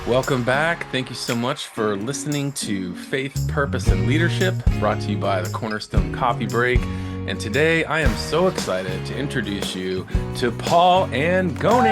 Welcome back. Thank you so much for listening to Faith, Purpose, and Leadership, brought to you by the Cornerstone Coffee Break. And today I am so excited to introduce you to Paul Angone.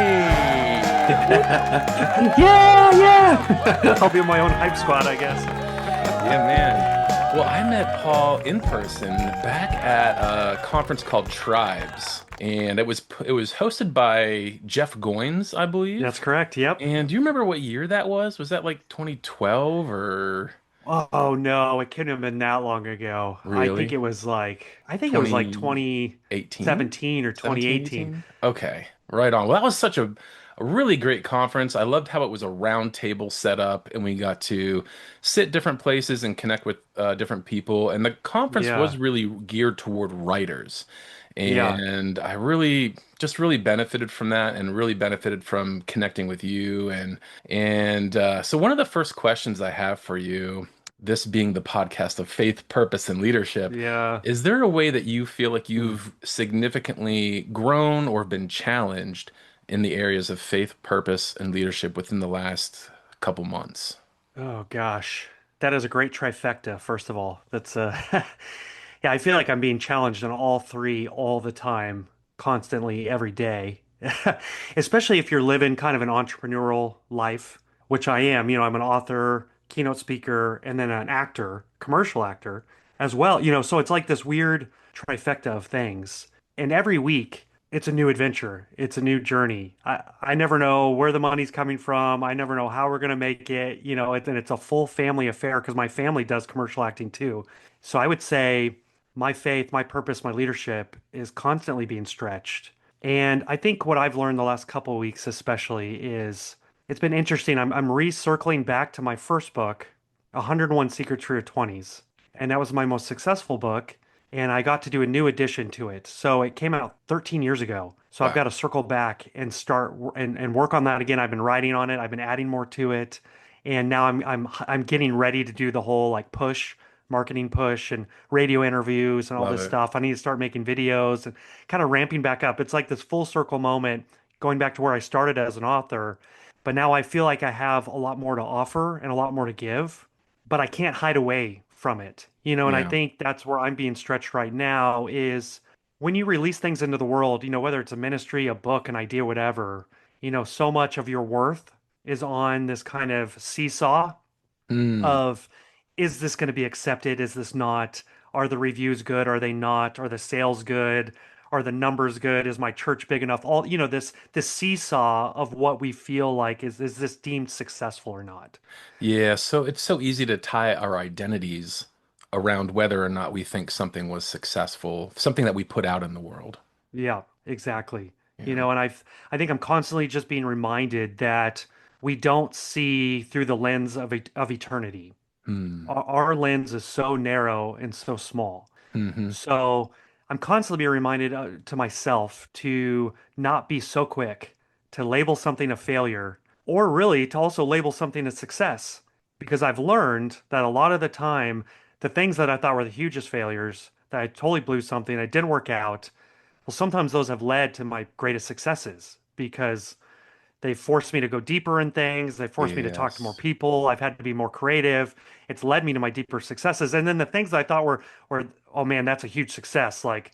Yeah, yeah. I'll be my own hype squad, I guess. Yeah, man. Well, I met Paul in person back at a conference called Tribes, and it was hosted by Jeff Goins, I That's believe. correct. Yep. And do you remember what year that was? Was that like 2012 or Oh no, it couldn't have been that long ago. really I think it was like 2018? 2017 or 17, 2018. 18? Okay, right on. Well, that was such a really great conference. I loved how it was a round table setup and we got to sit different places and connect with different people. And the conference was Yeah. really geared toward writers. Yeah. And I really just really benefited from that and really benefited from connecting with you. So one of the first questions I have for you, this being the podcast of faith, purpose, and leadership, Yeah. is there a way that you feel like Hmm. you've significantly grown or been challenged in the areas of faith, purpose, and leadership within the last couple months? Oh gosh. That is a great trifecta, first of all. That's yeah, I feel like I'm being challenged on all three all the time, constantly, every day. Especially if you're living kind of an entrepreneurial life, which I am. I'm an author, keynote speaker, and then an actor, commercial actor as well. So it's like this weird trifecta of things. And every week, it's a new adventure. It's a new journey. I never know where the money's coming from. I never know how we're going to make it. And it's a full family affair because my family does commercial acting too. So I would say my faith, my purpose, my leadership is constantly being stretched. And I think what I've learned the last couple of weeks, especially, is it's been interesting. I'm recircling back to my first book, 101 Secrets for Your 20s. And that was my most successful book. And I got to do a new addition to it. So it came out 13 years ago. So I've got Wow. to circle back and and work on that again. I've been writing on it. I've been adding more to it. And now I'm getting ready to do the whole like push marketing push and radio interviews and all Love this it. stuff. I need to start making videos and kind of ramping back up. It's like this full circle moment going back to where I started as an author. But now I feel like I have a lot more to offer and a lot more to give, but I can't hide away from it. And I Yeah. think that's where I'm being stretched right now is when you release things into the world, whether it's a ministry, a book, an idea, whatever, so much of your worth is on this kind of seesaw Mm. of is this going to be accepted? Is this not? Are the reviews good? Are they not? Are the sales good? Are the numbers good? Is my church big enough? All, this seesaw of what we feel like is this deemed successful or not? Yeah, so it's so easy to tie our identities around whether or not we think something was successful, something that we put out in the world. Yeah, exactly. Yeah. And I think I'm constantly just being reminded that we don't see through the lens of eternity. Hmm. Our lens is so narrow and so small. Hmm. So I'm constantly being reminded to myself to not be so quick to label something a failure or really to also label something a success. Because I've learned that a lot of the time, the things that I thought were the hugest failures, that I totally blew something, that didn't work out, well, sometimes those have led to my greatest successes because they forced me to go deeper in things. They forced me to talk to more Yes. people. I've had to be more creative. It's led me to my deeper successes. And then the things that I thought were, oh man, that's a huge success. Like,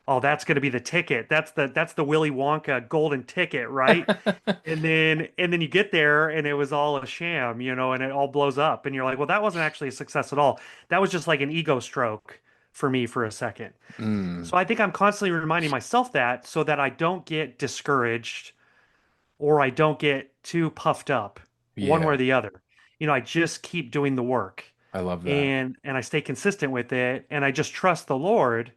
oh, that's going to be the ticket. That's the Willy Wonka golden ticket, right? And then you get there and it was all a sham, and it all blows up. And you're like, well, that wasn't actually a success at all. That was just like an ego stroke for me for a second. Mm. So I think I'm constantly reminding myself that so that I don't get discouraged or I don't get too puffed up one way or Yeah, the other. I just keep doing the work I love that. and I stay consistent with it and I just trust the Lord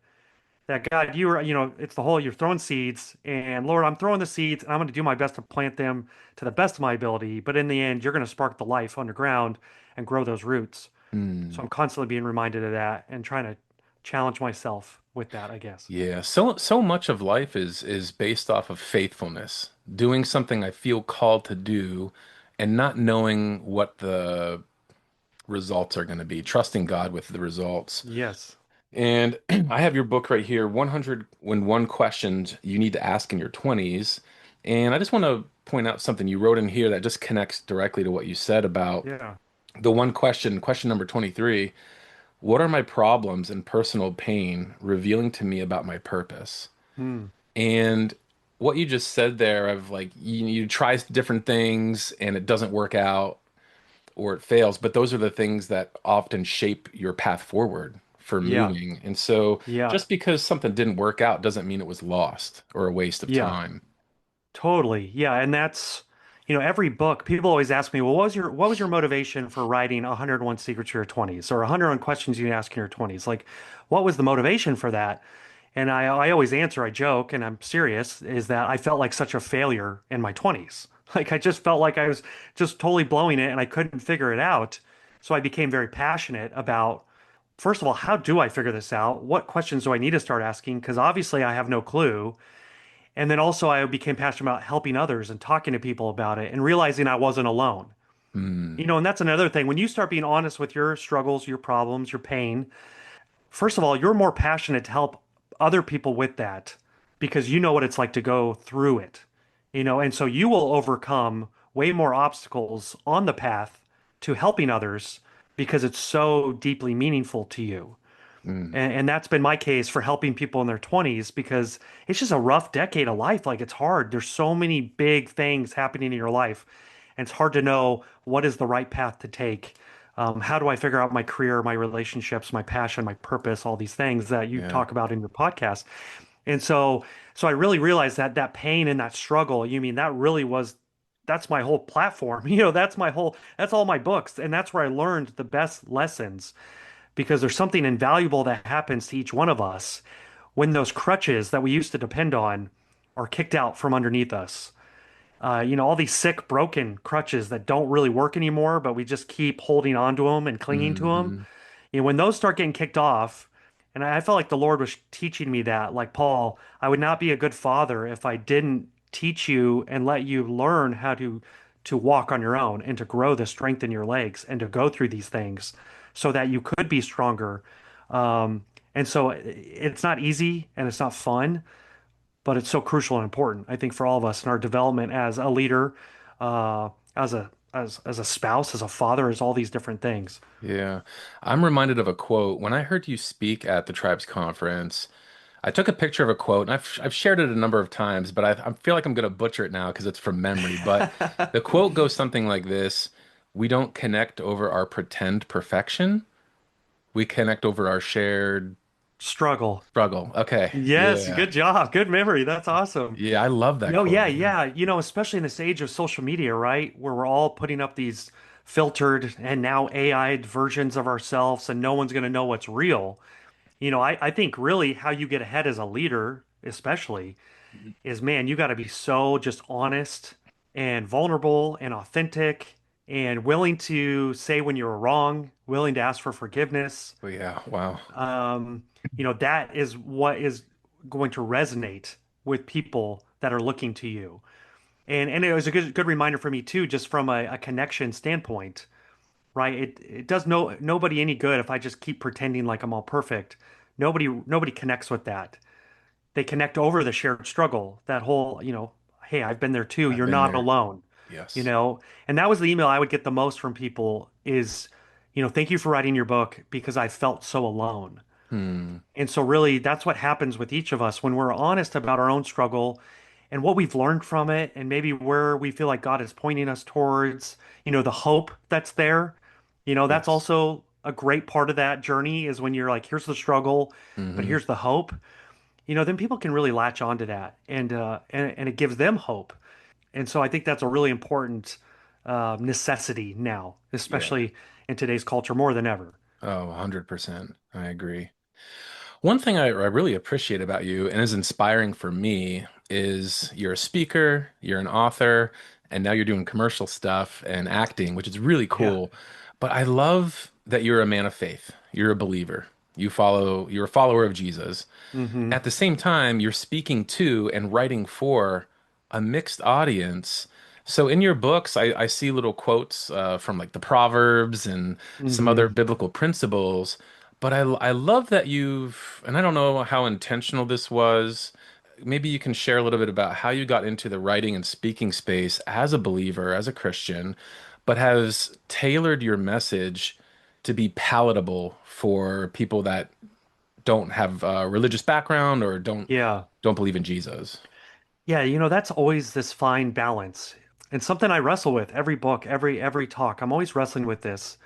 that God, it's the whole you're throwing seeds and Lord, I'm throwing the seeds and I'm going to do my best to plant them to the best of my ability, but in the end, you're going to spark the life underground and grow those roots. So Mm. I'm constantly being reminded of that and trying to challenge myself with that, I guess. Yeah, so much of life is based off of faithfulness, doing something I feel called to do and not knowing what the results are going to be, trusting God with the results. Yes. And I have your book right here, 101 questions you need to ask in your 20s. And I just want to point out something you wrote in here that just connects directly to what you said about Yeah. the one question, question number 23. What are my problems and personal pain revealing to me about my purpose? Hmm. And what you just said there of like you try different things and it doesn't work out or it fails, but those are the things that often shape your path forward for Yeah. moving. And so Yeah. just because something didn't work out doesn't mean it was lost or a waste of Yeah. time. Totally. Yeah, and that's, every book, people always ask me, well, what was your motivation for writing 101 Secrets to Your 20s or 101 questions you ask in your 20s? Like, what was the motivation for that? And I always answer, I joke, and I'm serious, is that I felt like such a failure in my 20s. Like I just felt like I was just totally blowing it and I couldn't figure it out. So I became very passionate about, first of all, how do I figure this out? What questions do I need to start asking? Because obviously I have no clue. And then also, I became passionate about helping others and talking to people about it and realizing I wasn't alone. Hmm. And that's another thing. When you start being honest with your struggles, your problems, your pain, first of all, you're more passionate to help other people with that because you know what it's like to go through it. And so you will overcome way more obstacles on the path to helping others because it's so deeply meaningful to you. Hmm. And that's been my case for helping people in their 20s because it's just a rough decade of life. Like it's hard. There's so many big things happening in your life, and it's hard to know what is the right path to take. How do I figure out my career, my relationships, my passion, my purpose, all these things that you Yeah. talk about in your podcast. And so I really realized that that pain and that struggle, you mean that really was, that's my whole platform. That's all my books. And that's where I learned the best lessons because there's something invaluable that happens to each one of us when those crutches that we used to depend on are kicked out from underneath us. All these sick, broken crutches that don't really work anymore, but we just keep holding on to them and clinging to them. Hmm. When those start getting kicked off, and I felt like the Lord was teaching me that, like Paul, I would not be a good father if I didn't teach you and let you learn how to walk on your own and to grow the strength in your legs and to go through these things so that you could be stronger. And so it's not easy and it's not fun, but it's so crucial and important, I think, for all of us in our development as a leader, as a spouse, as a father, as all these different things. Yeah. I'm reminded of a quote. When I heard you speak at the Tribes Conference, I took a picture of a quote and I've shared it a number of times, but I feel like I'm going to butcher it now because it's from memory. But the quote goes something like this: We don't connect over our pretend perfection. We connect over our shared Struggle. struggle. Okay. Yes, Yeah. good job. Good memory. That's awesome. Yeah, I love that No, quote. yeah, Yeah. yeah. Especially in this age of social media, right? Where we're all putting up these filtered and now AI'd versions of ourselves, and no one's going to know what's real. I think really how you get ahead as a leader, especially, is man, you got to be so just honest and vulnerable and authentic and willing to say when you're wrong, willing to ask for forgiveness. But yeah, wow. um, that is what is going to resonate with people that are looking to you. And it was a good reminder for me too, just from a connection standpoint, right? It does nobody any good if I just keep pretending like I'm all perfect. Nobody connects with that. They connect over the shared struggle, that whole, hey, I've been there too. I've You're been not there. alone, you Yes. know? And that was the email I would get the most from people is, thank you for writing your book because I felt so alone. Hmm. And so, really, that's what happens with each of us when we're honest about our own struggle and what we've learned from it, and maybe where we feel like God is pointing us towards, the hope that's there. That's Yes. also a great part of that journey is when you're like, here's the struggle, but Hmm. here's the hope. Then people can really latch onto that, and it gives them hope. And so, I think that's a really important necessity now, Yeah. especially in today's culture more than ever. Oh, 100%. I agree. One thing I really appreciate about you and is inspiring for me is you're a speaker, you're an author, and now you're doing commercial stuff and acting, which is really Yeah. cool. But I love that you're a man of faith. You're a believer. You're a follower of Jesus. Hmm. At the same time, you're speaking to and writing for a mixed audience. So in your books, I see little quotes from like the Proverbs and some other Hmm. biblical principles. But I love that and I don't know how intentional this was, maybe you can share a little bit about how you got into the writing and speaking space as a believer, as a Christian, but has tailored your message to be palatable for people that don't have a religious background or Yeah. don't believe in Jesus. Yeah, that's always this fine balance. And something I wrestle with every book, every talk. I'm always wrestling with this.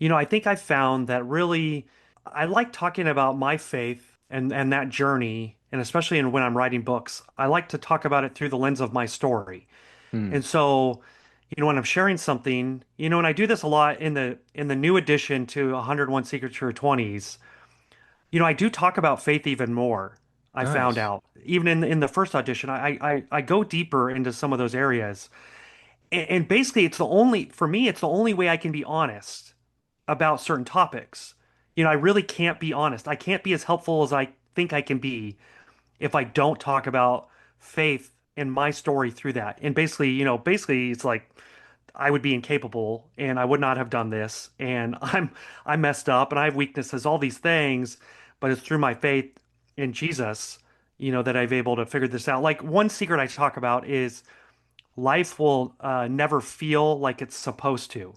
I think I found that really I like talking about my faith and that journey, and especially when I'm writing books, I like to talk about it through the lens of my story. Hmm. And so, when I'm sharing something, and I do this a lot in the new addition to 101 Secrets for Your 20s, I do talk about faith even more. I found Nice. out even in the first audition, I go deeper into some of those areas, and basically, it's the only for me, it's the only way I can be honest about certain topics. I really can't be honest. I can't be as helpful as I think I can be if I don't talk about faith and my story through that. And basically, it's like I would be incapable and I would not have done this and I'm messed up and I have weaknesses, all these things, but it's through my faith in Jesus, that I've able to figure this out. Like one secret I talk about is life will never feel like it's supposed to.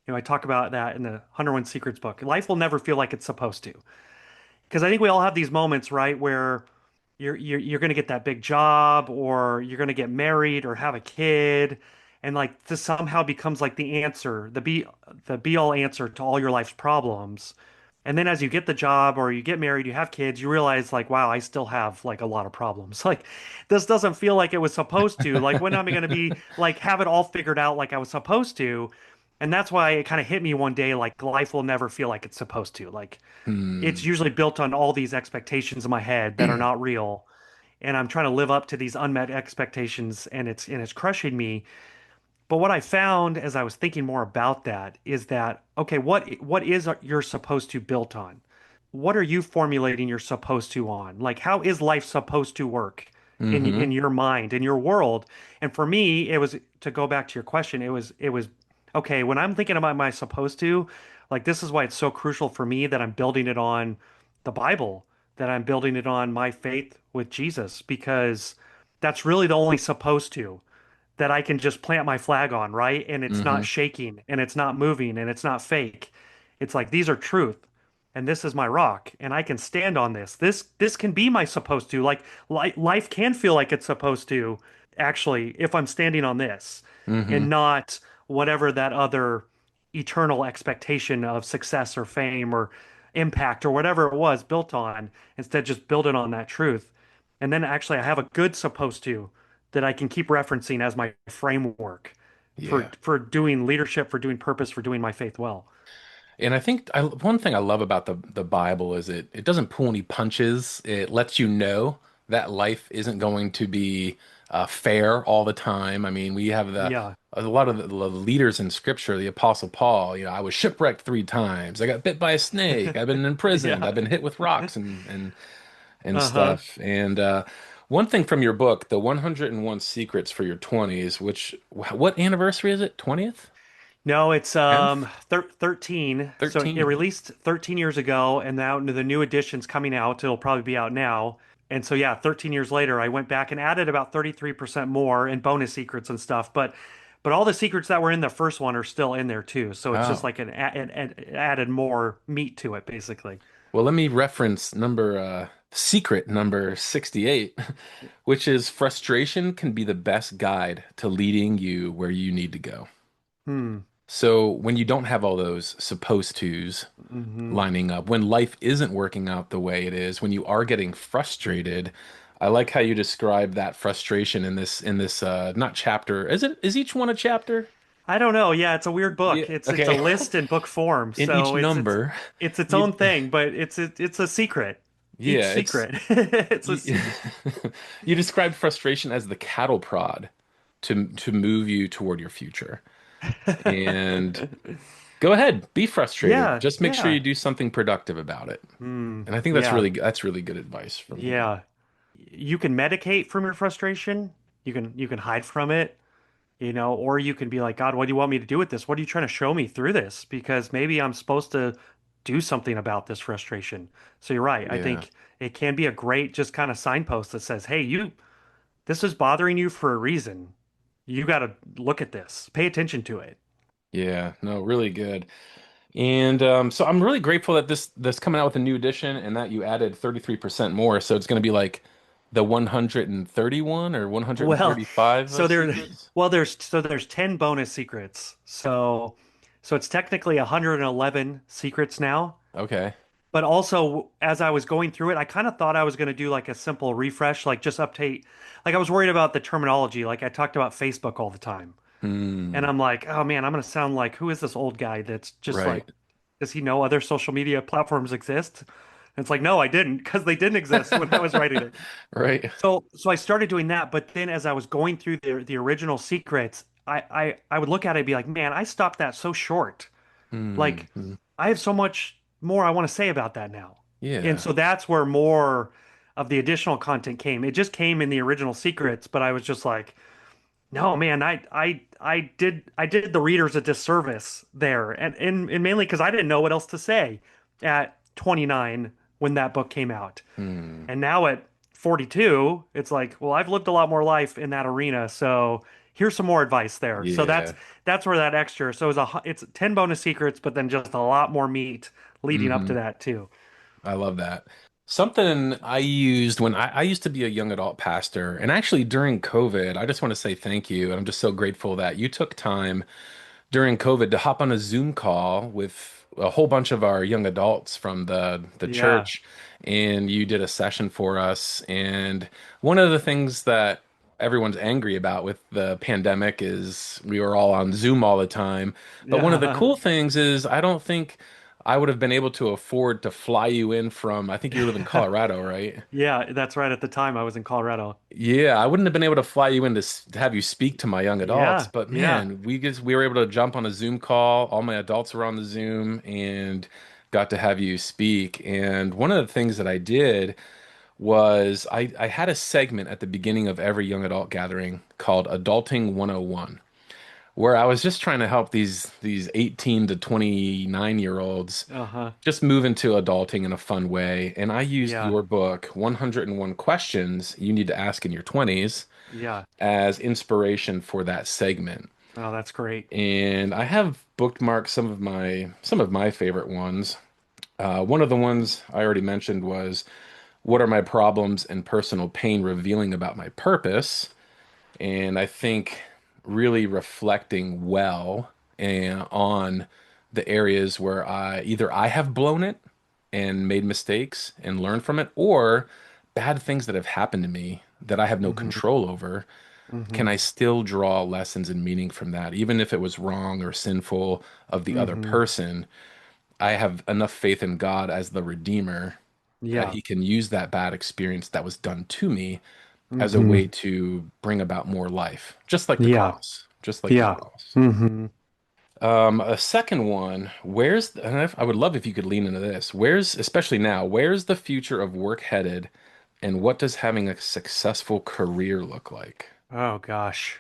I talk about that in the 101 Secrets book. Life will never feel like it's supposed to. Because I think we all have these moments, right, where you're going to get that big job or you're going to get married or have a kid and like this somehow becomes like the answer, the be all answer to all your life's problems. And then as you get the job or you get married, you have kids, you realize like, wow, I still have like a lot of problems. Like this doesn't feel like it was supposed to. Like when am I going to be like have it all figured out like I was supposed to? And that's why it kind of hit me one day like life will never feel like it's supposed to. Like it's Hmm. usually built on all these expectations in my head that are not real, and I'm trying to live up to these unmet expectations, and it's crushing me. But what I found as I was thinking more about that is that okay, what is you're supposed to built on? What are you formulating you're supposed to on? Like how is life supposed to work in Mm-hmm. your mind, in your world? And for me, it was to go back to your question, it was okay, when I'm thinking about my supposed to, like this is why it's so crucial for me that I'm building it on the Bible, that I'm building it on my faith with Jesus, because that's really the only supposed to that I can just plant my flag on, right? And it's Mm-hmm. not shaking and it's not moving and it's not fake. It's like these are truth and this is my rock and I can stand on this. This can be my supposed to. Like life can feel like it's supposed to actually if I'm standing on this Mm-hmm. and not whatever that other eternal expectation of success or fame or impact or whatever it was built on. Instead, just build it on that truth. And then actually I have a good supposed to that I can keep referencing as my framework Yeah. for doing leadership, for doing purpose, for doing my faith well. And I think one thing I love about the Bible is it doesn't pull any punches. It lets you know that life isn't going to be fair all the time. I mean, we have Yeah. a lot of the leaders in Scripture. The Apostle Paul, I was shipwrecked 3 times. I got bit by a snake. I've been imprisoned. Yeah. I've been hit with rocks and Uh-huh. stuff. And one thing from your book, the 101 Secrets for Your 20s, which what anniversary is it? 20th? No, it's 10th? 13. So it 13. released 13 years ago and now the new edition's coming out. It'll probably be out now. And so yeah, 13 years later, I went back and added about 33% more in bonus secrets and stuff, but all the secrets that were in the first one are still in there too. So it's just Oh. like an added more meat to it basically. Well, let me reference secret number 68, which is frustration can be the best guide to leading you where you need to go. Hmm. So when you don't have all those supposed tos Hmm. lining up, when life isn't working out the way it is, when you are getting frustrated, I like how you describe that frustration in this not chapter. Is each one a chapter? I don't know. Yeah, it's a weird Yeah. book. It's a Okay. list in book form, In each so number, it's its you own thing, but it's a secret. Each yeah, it's secret. It's a you, secret. you describe frustration as the cattle prod to move you toward your future. And go ahead, be frustrated. Yeah, Just make sure you yeah. do something productive about it. Hmm. And I think Yeah, that's really good advice from you. yeah. You can medicate from your frustration. You can hide from it, or you can be like, God, what do you want me to do with this? What are you trying to show me through this? Because maybe I'm supposed to do something about this frustration. So you're right. I Yeah. think it can be a great just kind of signpost that says, hey, this is bothering you for a reason. You got to look at this, pay attention to it. Yeah. No, really good. And so I'm really grateful that this coming out with a new edition and that you added 33% more. So it's going to be like the 131 or Well, 135 so there, secrets. there's 10 bonus secrets. So it's technically 111 secrets now. Okay. But also, as I was going through it, I kind of thought I was going to do like a simple refresh, like just update. Like I was worried about the terminology. Like I talked about Facebook all the time. And Hmm. I'm like, oh man, I'm going to sound like, who is this old guy that's just like, Right. does he know other social media platforms exist? And it's like, no, I didn't, because they didn't exist when I was writing it. Right. So I started doing that, but then as I was going through the original secrets, I would look at it and be like, man, I stopped that so short. Hmm. Like, I have so much more I want to say about that now. And Yeah. so that's where more of the additional content came. It just came in the original secrets, but I was just like, no, man, I did the readers a disservice there. And mainly because I didn't know what else to say at 29 when that book came out. Hmm. And now at 42, it's like, well, I've lived a lot more life in that arena, so here's some more advice there. So Yeah. that's where that extra. So it's 10 bonus secrets, but then just a lot more meat leading up to Hmm. that too. I love that. Something I used when I used to be a young adult pastor, and actually during COVID, I just want to say thank you. And I'm just so grateful that you took time during COVID to hop on a Zoom call with a whole bunch of our young adults from the Yeah. church, and you did a session for us. And one of the things that everyone's angry about with the pandemic is we were all on Zoom all the time. But one of the Yeah. cool things is I don't think I would have been able to afford to fly you in from, I think you live in Colorado, right? Yeah, that's right. At the time, I was in Colorado. Yeah, I wouldn't have been able to fly you in to, to have you speak to my young adults, Yeah, but yeah. man, we were able to jump on a Zoom call. All my adults were on the Zoom and got to have you speak. And one of the things that I did was I had a segment at the beginning of every young adult gathering called Adulting 101, where I was just trying to help these 18 to 29 year olds Uh-huh. just move into adulting in a fun way. And I used Yeah, your book, 101 Questions You Need to Ask in Your 20s, yeah. as inspiration for that segment. Oh, that's great. And I have bookmarked some of my favorite ones. One of the ones I already mentioned was what are my problems and personal pain revealing about my purpose? And I think really reflecting well and on the areas where I have blown it and made mistakes and learned from it, or bad things that have happened to me that I have no Hmm. control over. Hmm. Can I still draw lessons and meaning from that, even if it was wrong or sinful of the other Hmm. person? I have enough faith in God as the Redeemer that Yeah. He can use that bad experience that was done to me as a way Hmm. to bring about more life, just like the Yeah. cross, just like the Yeah. cross. Hmm. A second one, and I would love if you could lean into this. Especially now, where's the future of work headed, and what does having a successful career look like? Oh gosh.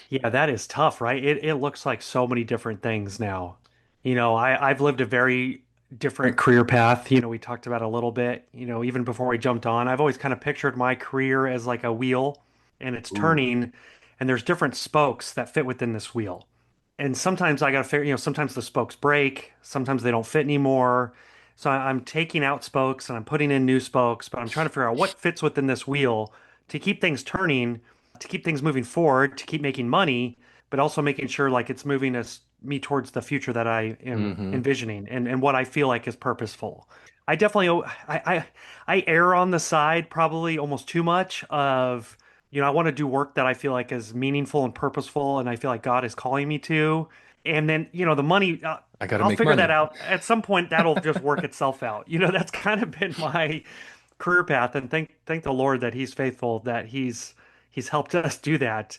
Yeah, that is tough, right? It looks like so many different things now. I've lived a very different career path. We talked about a little bit, even before we jumped on. I've always kind of pictured my career as like a wheel and it's Ooh. turning and there's different spokes that fit within this wheel. And sometimes I gotta figure, sometimes the spokes break, sometimes they don't fit anymore. So I'm taking out spokes and I'm putting in new spokes, but I'm trying to figure out what fits within this wheel to keep things turning, to keep things moving forward, to keep making money, but also making sure like it's moving me towards the future that I am Mm-hmm. envisioning and what I feel like is purposeful. I definitely I err on the side probably almost too much of I want to do work that I feel like is meaningful and purposeful, and I feel like God is calling me to. And then, the money, I got to I'll make figure that money. out. At some point, that'll just work itself out. That's kind of been my career path, and thank the Lord that He's faithful, that He's helped us do that.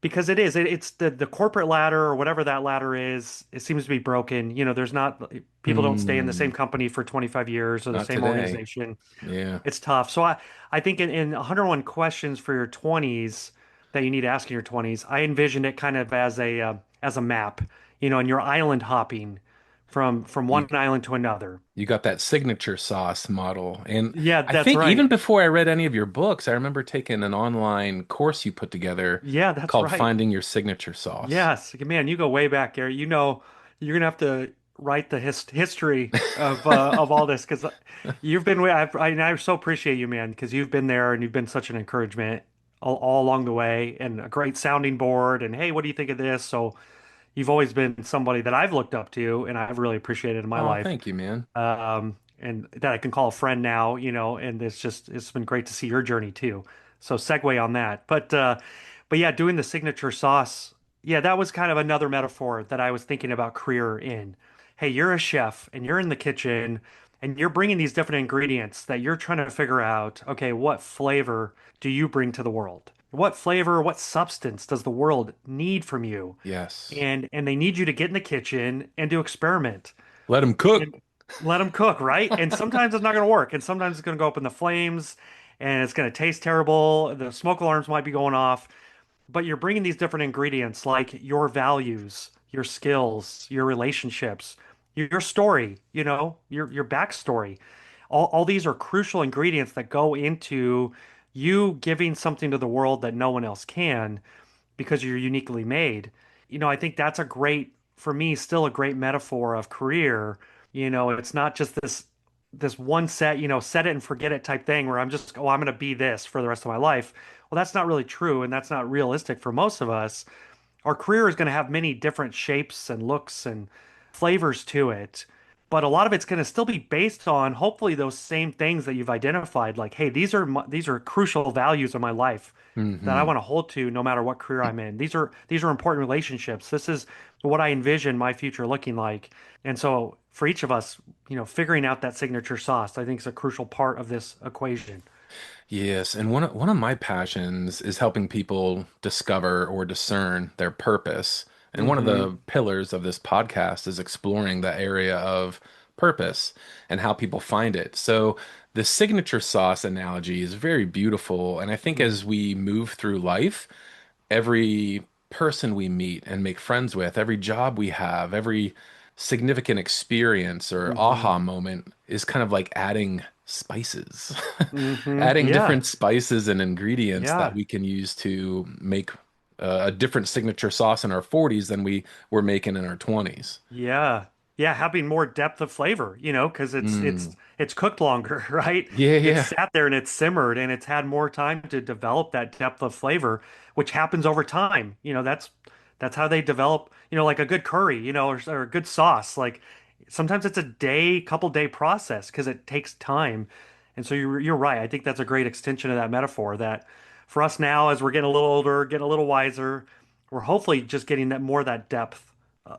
Because it's the corporate ladder or whatever that ladder is, it seems to be broken. There's not people don't stay in the Hmm. same company for 25 years or the Not same today. organization. Yeah. It's tough. So I think in 101 questions for your 20s that you need to ask in your 20s, I envisioned it kind of as a map, and you're island hopping from You one island to another. you got that signature sauce model. And Yeah, I that's think even right. before I read any of your books, I remember taking an online course you put together Yeah, that's called right. Finding Your Signature Sauce. Yes, man, you go way back, Gary. You know, you're gonna have to write the history of all this because you've been. I so appreciate you, man, because you've been there and you've been such an encouragement all along the way and a great sounding board. And hey, what do you think of this? So you've always been somebody that I've looked up to and I've really appreciated in my Oh, life. thank you, man. And that I can call a friend now, and it's been great to see your journey too. So segue on that. But yeah, doing the signature sauce, yeah, that was kind of another metaphor that I was thinking about career in. Hey, you're a chef and you're in the kitchen and you're bringing these different ingredients that you're trying to figure out, okay, what flavor do you bring to the world? What flavor, what substance does the world need from you? Yes. And they need you to get in the kitchen and to experiment Let him cook. and let them cook, right? And sometimes it's not going to work, and sometimes it's going to go up in the flames, and it's going to taste terrible. The smoke alarms might be going off, but you're bringing these different ingredients like your values, your skills, your relationships, your story, your backstory. All these are crucial ingredients that go into you giving something to the world that no one else can because you're uniquely made. I think that's a great, for me, still a great metaphor of career. It's not just this one set, set it and forget it type thing where I'm going to be this for the rest of my life. Well, that's not really true, and that's not realistic for most of us. Our career is going to have many different shapes and looks and flavors to it, but a lot of it's going to still be based on hopefully those same things that you've identified. Like, hey, these are crucial values of my life that I Hmm. want to hold to no matter what career I'm in. These are important relationships. This is what I envision my future looking like. And so for each of us, figuring out that signature sauce, I think is a crucial part of this equation. Yes, and one of my passions is helping people discover or discern their purpose. And one of Hmm. the pillars of this podcast is exploring that area of purpose and how people find it. So the signature sauce analogy is very beautiful, and I think Hmm. as we move through life, every person we meet and make friends with, every job we have, every significant experience or Hmm. aha moment is kind of like adding spices, Hmm. adding Yeah. different spices and ingredients that Yeah. we can use to make a different signature sauce in our 40s than we were making in our 20s. Yeah. Yeah, having more depth of flavor, because it's Mm. it's it's cooked longer, right? Yeah, It's yeah. sat there and it's simmered and it's had more time to develop that depth of flavor, which happens over time. That's how they develop, like a good curry, or a good sauce. Like sometimes it's a couple day process because it takes time. And so you're right. I think that's a great extension of that metaphor that for us now, as we're getting a little older, getting a little wiser, we're hopefully just getting that more of that depth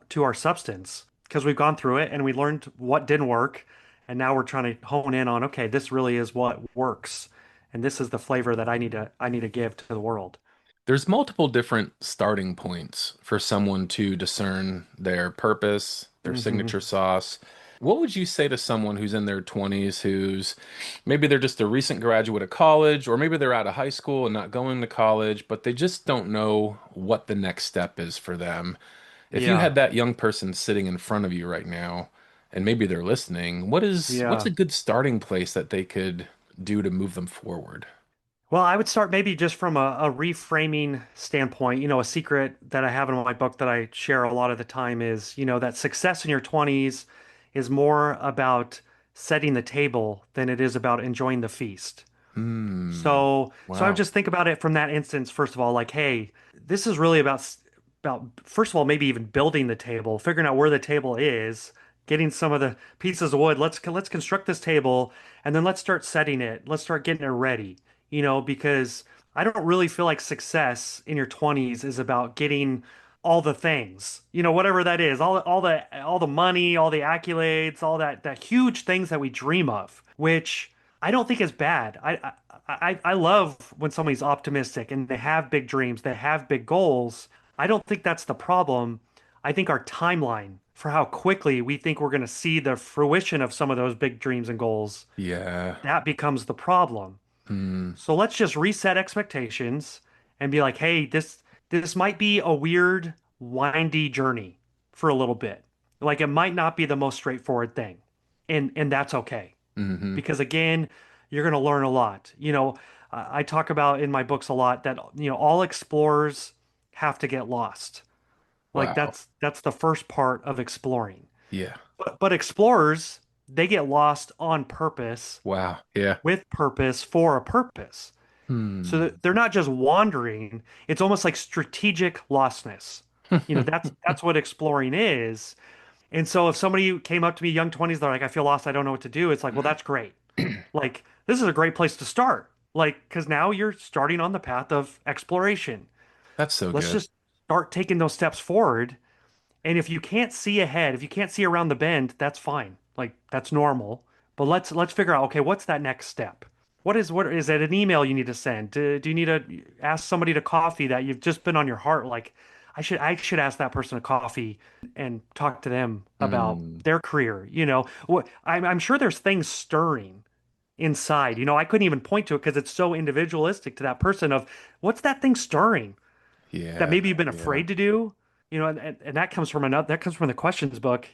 to our substance because we've gone through it and we learned what didn't work. And now we're trying to hone in on, okay, this really is what works. And this is the flavor that I need to give to the world. There's multiple different starting points for someone to discern their purpose, their Hmm. signature sauce. What would you say to someone who's in their 20s, who's maybe they're just a recent graduate of college, or maybe they're out of high school and not going to college, but they just don't know what the next step is for them? If you Yeah. had that young person sitting in front of you right now, and maybe they're listening, what's Yeah. a good starting place that they could do to move them forward? Well, I would start maybe just from a reframing standpoint. A secret that I have in my book that I share a lot of the time is, that success in your 20s is more about setting the table than it is about enjoying the feast. Hmm. So I would Wow. just think about it from that instance, first of all, like, hey, this is really about first of all, maybe even building the table, figuring out where the table is, getting some of the pieces of wood. Let's construct this table, and then let's start setting it. Let's start getting it ready. Because I don't really feel like success in your 20s is about getting all the things, whatever that is, all the money, all the accolades, all that huge things that we dream of, which I don't think is bad. I love when somebody's optimistic and they have big dreams, they have big goals. I don't think that's the problem. I think our timeline for how quickly we think we're going to see the fruition of some of those big dreams and goals, Yeah. that becomes the problem. Hmm. So let's just reset expectations and be like, hey, this might be a weird, windy journey for a little bit. Like it might not be the most straightforward thing. And that's okay. Hmm. Because again, you're going to learn a lot. I talk about in my books a lot that, all explorers have to get lost. Like Wow. that's the first part of exploring. Yeah. But explorers, they get lost on purpose, Wow. Yeah. with purpose, for a purpose. So Hmm. that they're not just wandering. It's almost like strategic lostness. That's what exploring is. And so if somebody came up to me, young 20s, they're like, I feel lost, I don't know what to do. It's like, well, that's great. Like, this is a great place to start. Like, because now you're starting on the path of exploration. That's so Let's good. just start taking those steps forward. And if you can't see ahead, if you can't see around the bend, that's fine. Like, that's normal. But let's figure out, okay, what's that next step? What is it, an email you need to send? Do you need to ask somebody to coffee that you've just been on your heart? Like, I should ask that person to coffee and talk to them about Mm. their career. I'm sure there's things stirring inside. I couldn't even point to it because it's so individualistic to that person of what's that thing stirring that Yeah. maybe you've been Yeah. afraid to do. And that comes from the questions book.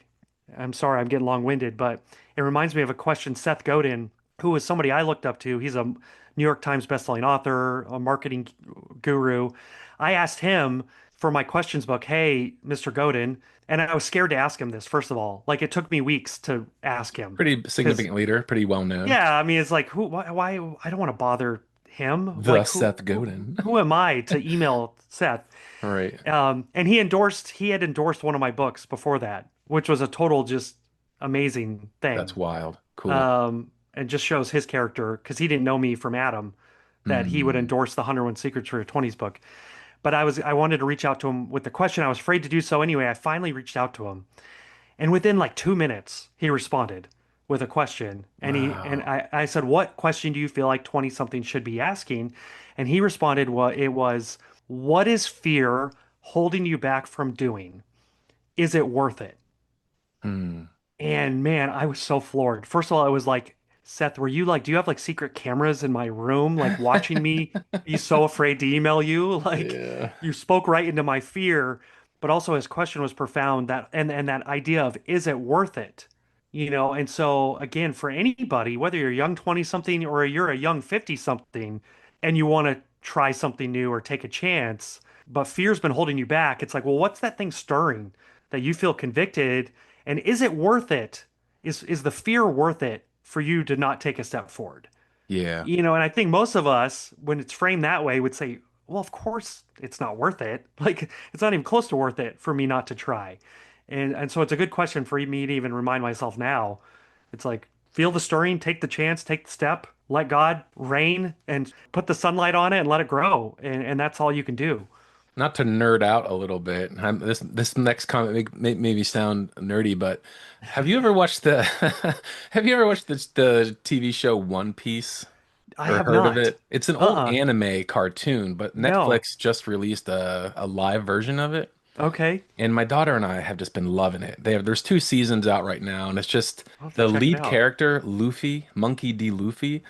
I'm sorry, I'm getting long-winded, but it reminds me of a question Seth Godin, who was somebody I looked up to. He's a New York Times bestselling author, a marketing guru. I asked him for my questions book, hey, Mr. Godin, and I was scared to ask him this, first of all. Like it took me weeks to ask him Pretty because significant leader, pretty well known. yeah, I mean, it's like why I don't want to bother him. The Like Seth Godin. who am I to email Seth? All right. And he had endorsed one of my books before that, which was a total just amazing That's thing. wild. Cool. And just shows his character because he didn't know me from Adam that he would Mm. endorse the 101 Secrets for Your 20s book. But I wanted to reach out to him with the question. I was afraid to do so anyway. I finally reached out to him. And within like 2 minutes, he responded with a question. And Wow. I said, what question do you feel like 20 something should be asking? And he responded, well, it was, what is fear holding you back from doing? Is it worth it? Hmm. And man, I was so floored. First of all, I was like, Seth, were you like, do you have like secret cameras in my room, like watching me be so afraid to email you? Like, Yeah. you spoke right into my fear. But also, his question was profound that, and that idea of, is it worth it? And so, again, for anybody, whether you're a young 20 something or you're a young 50 something, and you want to try something new or take a chance, but fear's been holding you back, it's like, well, what's that thing stirring that you feel convicted? And is it worth it? Is the fear worth it for you to not take a step forward? Yeah. And I think most of us, when it's framed that way, would say, well, of course it's not worth it. Like it's not even close to worth it for me not to try. And so it's a good question for me to even remind myself now. It's like feel the stirring, take the chance, take the step, let God reign and put the sunlight on it and let it grow. And that's all you can do. Not to nerd out a little bit. This next comment may me sound nerdy, but have you ever watched the have you ever watched the TV show One Piece I or have heard of not. it? It's an old Uh-uh. anime cartoon, but No. Netflix just released a live version of it. Okay. And my daughter and I have just been loving it. There's 2 seasons out right now, and it's just I'll have to the check it lead out. character, Luffy, Monkey D. Luffy,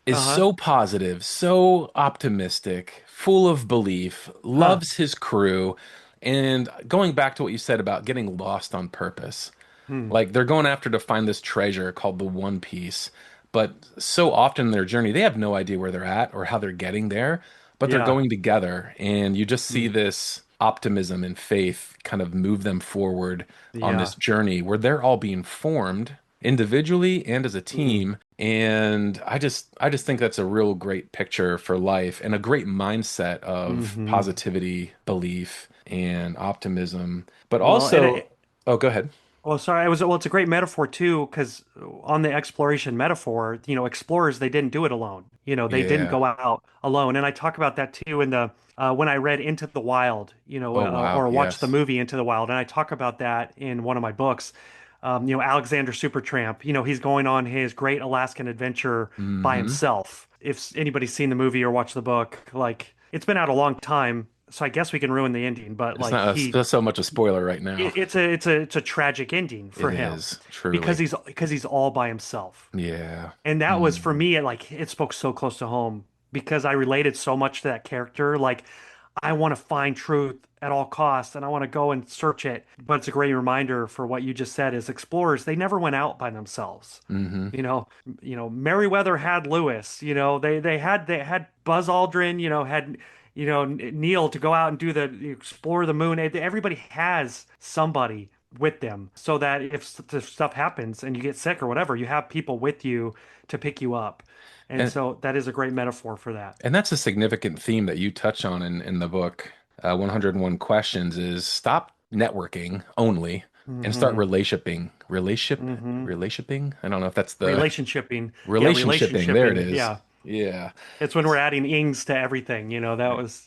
is Uh-huh. so positive, so optimistic, full of belief, Huh. loves his crew. And going back to what you said about getting lost on purpose, Hmm. like they're going after to find this treasure called the One Piece. But so often in their journey, they have no idea where they're at or how they're getting there, but they're Yeah. going together. And you just see Hmm. this optimism and faith kind of move them forward on this Yeah. journey where they're all being formed individually and as a Hmm. team. And I just think that's a real great picture for life and a great mindset of Hmm. positivity, belief, and optimism. But Well, also, oh, go ahead. well, sorry, it's a great metaphor too, because on the exploration metaphor, explorers, they didn't do it alone. They didn't Yeah. go out alone. And I talk about that too in the when I read Into the Wild, Oh, wow. or watched the Yes. movie Into the Wild, and I talk about that in one of my books. Alexander Supertramp, he's going on his great Alaskan adventure by Hmm. himself. If anybody's seen the movie or watched the book, like it's been out a long time, so I guess we can ruin the ending, but It's like not so much a spoiler right now. it's a tragic ending It for him is, because truly. he's all by himself. Yeah. And that was for Mm. me, like it spoke so close to home because I related so much to that character. Like I want to find truth at all costs and I want to go and search it. But it's a great reminder for what you just said is explorers, they never went out by themselves. Hmm. You know, Meriwether had Lewis, they had Buzz Aldrin, had Neil to go out and do the explore the moon. Everybody has somebody with them so that if stuff happens and you get sick or whatever, you have people with you to pick you up. And And so that is a great metaphor for that. and that's a significant theme that you touch on in the book. 101 Questions is stop networking only and start Hmm. relationshiping. Hmm. Relationshiping? I don't know if that's the Relationshipping. Yeah, relationshiping. There it relationshipping. is. Yeah. Yeah. It's when we're adding ings to everything, that was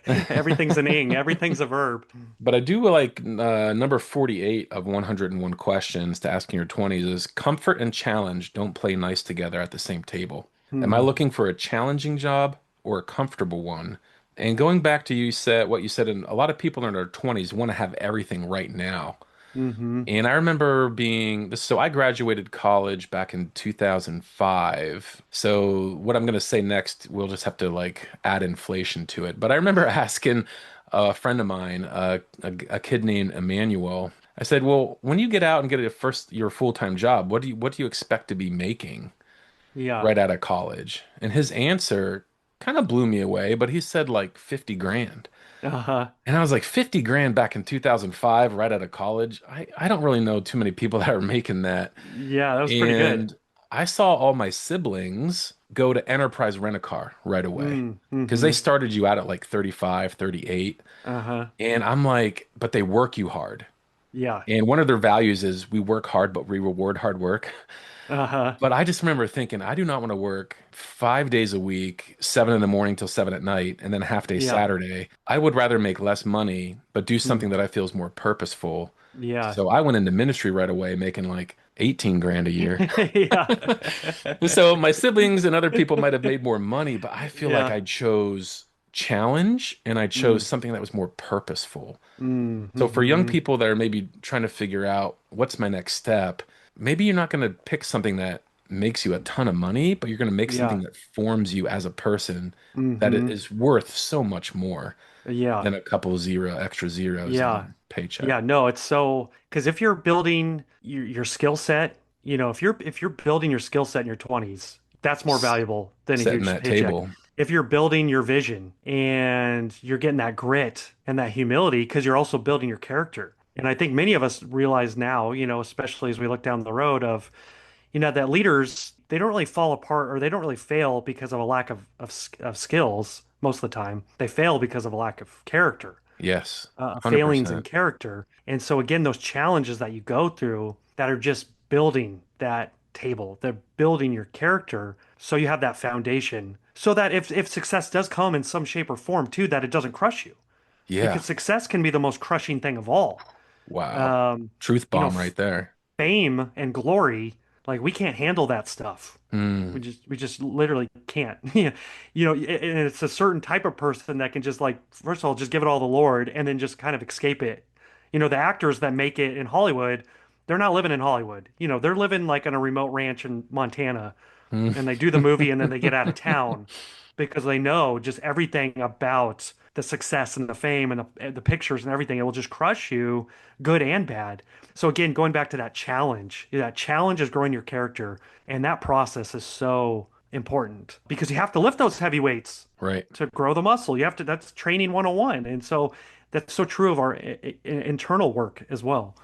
everything's an ing, everything's a verb. But I do like number 48 of 101 questions to ask in your 20s is comfort and challenge don't play nice together at the same table. Am I Hmm. looking for a challenging job or a comfortable one? And going back to you said what you said, and a lot of people in their 20s want to have everything right now. Hmm. And I remember being so I graduated college back in 2005. So what I'm going to say next, we'll just have to like add inflation to it. But I remember asking a friend of mine, a kid named Emmanuel, I said, "Well, when you get out and get your full-time job, what do you expect to be making Yeah. right out of college?" And his answer kind of blew me away, but he said like 50 grand. Uh-huh. And I was like, 50 grand back in 2005, right out of college. I don't really know too many people that are making that. Yeah, that was pretty good. And I saw all my siblings go to Enterprise Rent-A-Car right away Mm, because they hmm. started you out at like 35, 38. Uh-huh. And I'm like, but they work you hard. Yeah. And one of their values is we work hard, but we reward hard work. Uh-huh. But I just remember thinking, I do not want to work 5 days a week, 7 in the morning till 7 at night, and then a half day Yeah. Saturday. I would rather make less money, but do Mm, something that I feel is more purposeful. yeah. So I went into ministry right away, making like 18 grand a year. Yeah. So my siblings and other people might have made more money, but I feel like Yeah. I chose challenge and I chose Mm, something that was more purposeful. mm, So for young hmm. people that are maybe trying to figure out what's my next step, maybe you're not going to pick something that makes you a ton of money, but you're going to make something Yeah. that forms you as a person that Hmm. is worth so much more Yeah. than a couple extra zeros in Yeah. your paycheck. Yeah, no, it's so because if you're building your skill set, if you're building your skill set in your 20s, that's more S- valuable than a Setting huge that paycheck. table. If you're building your vision and you're getting that grit and that humility because you're also building your character. And I think many of us realize now, especially as we look down the road of, that leaders, they don't really fall apart or they don't really fail because of a lack of skills most of the time. They fail because of a lack of character, Yes, failings in 100%. character. And so again, those challenges that you go through that are just building that table, they're building your character so you have that foundation so that if success does come in some shape or form too, that it doesn't crush you. Yeah. Because success can be the most crushing thing of all. Wow. Um, Truth you know, bomb right there. fame and glory, like we can't handle that stuff. We Hmm. just literally can't. And it's a certain type of person that can just like, first of all, just give it all to the Lord and then just kind of escape it. The actors that make it in Hollywood, they're not living in Hollywood. They're living like on a remote ranch in Montana Hmm. and they do the movie and then they get out of town because they know just everything about the success and the fame and the pictures and everything. It will just crush you, good and bad. So again, going back to that challenge is growing your character, and that process is so important because you have to lift those heavy weights Right. to grow the muscle. That's training 101. And so that's so true of our internal work as well.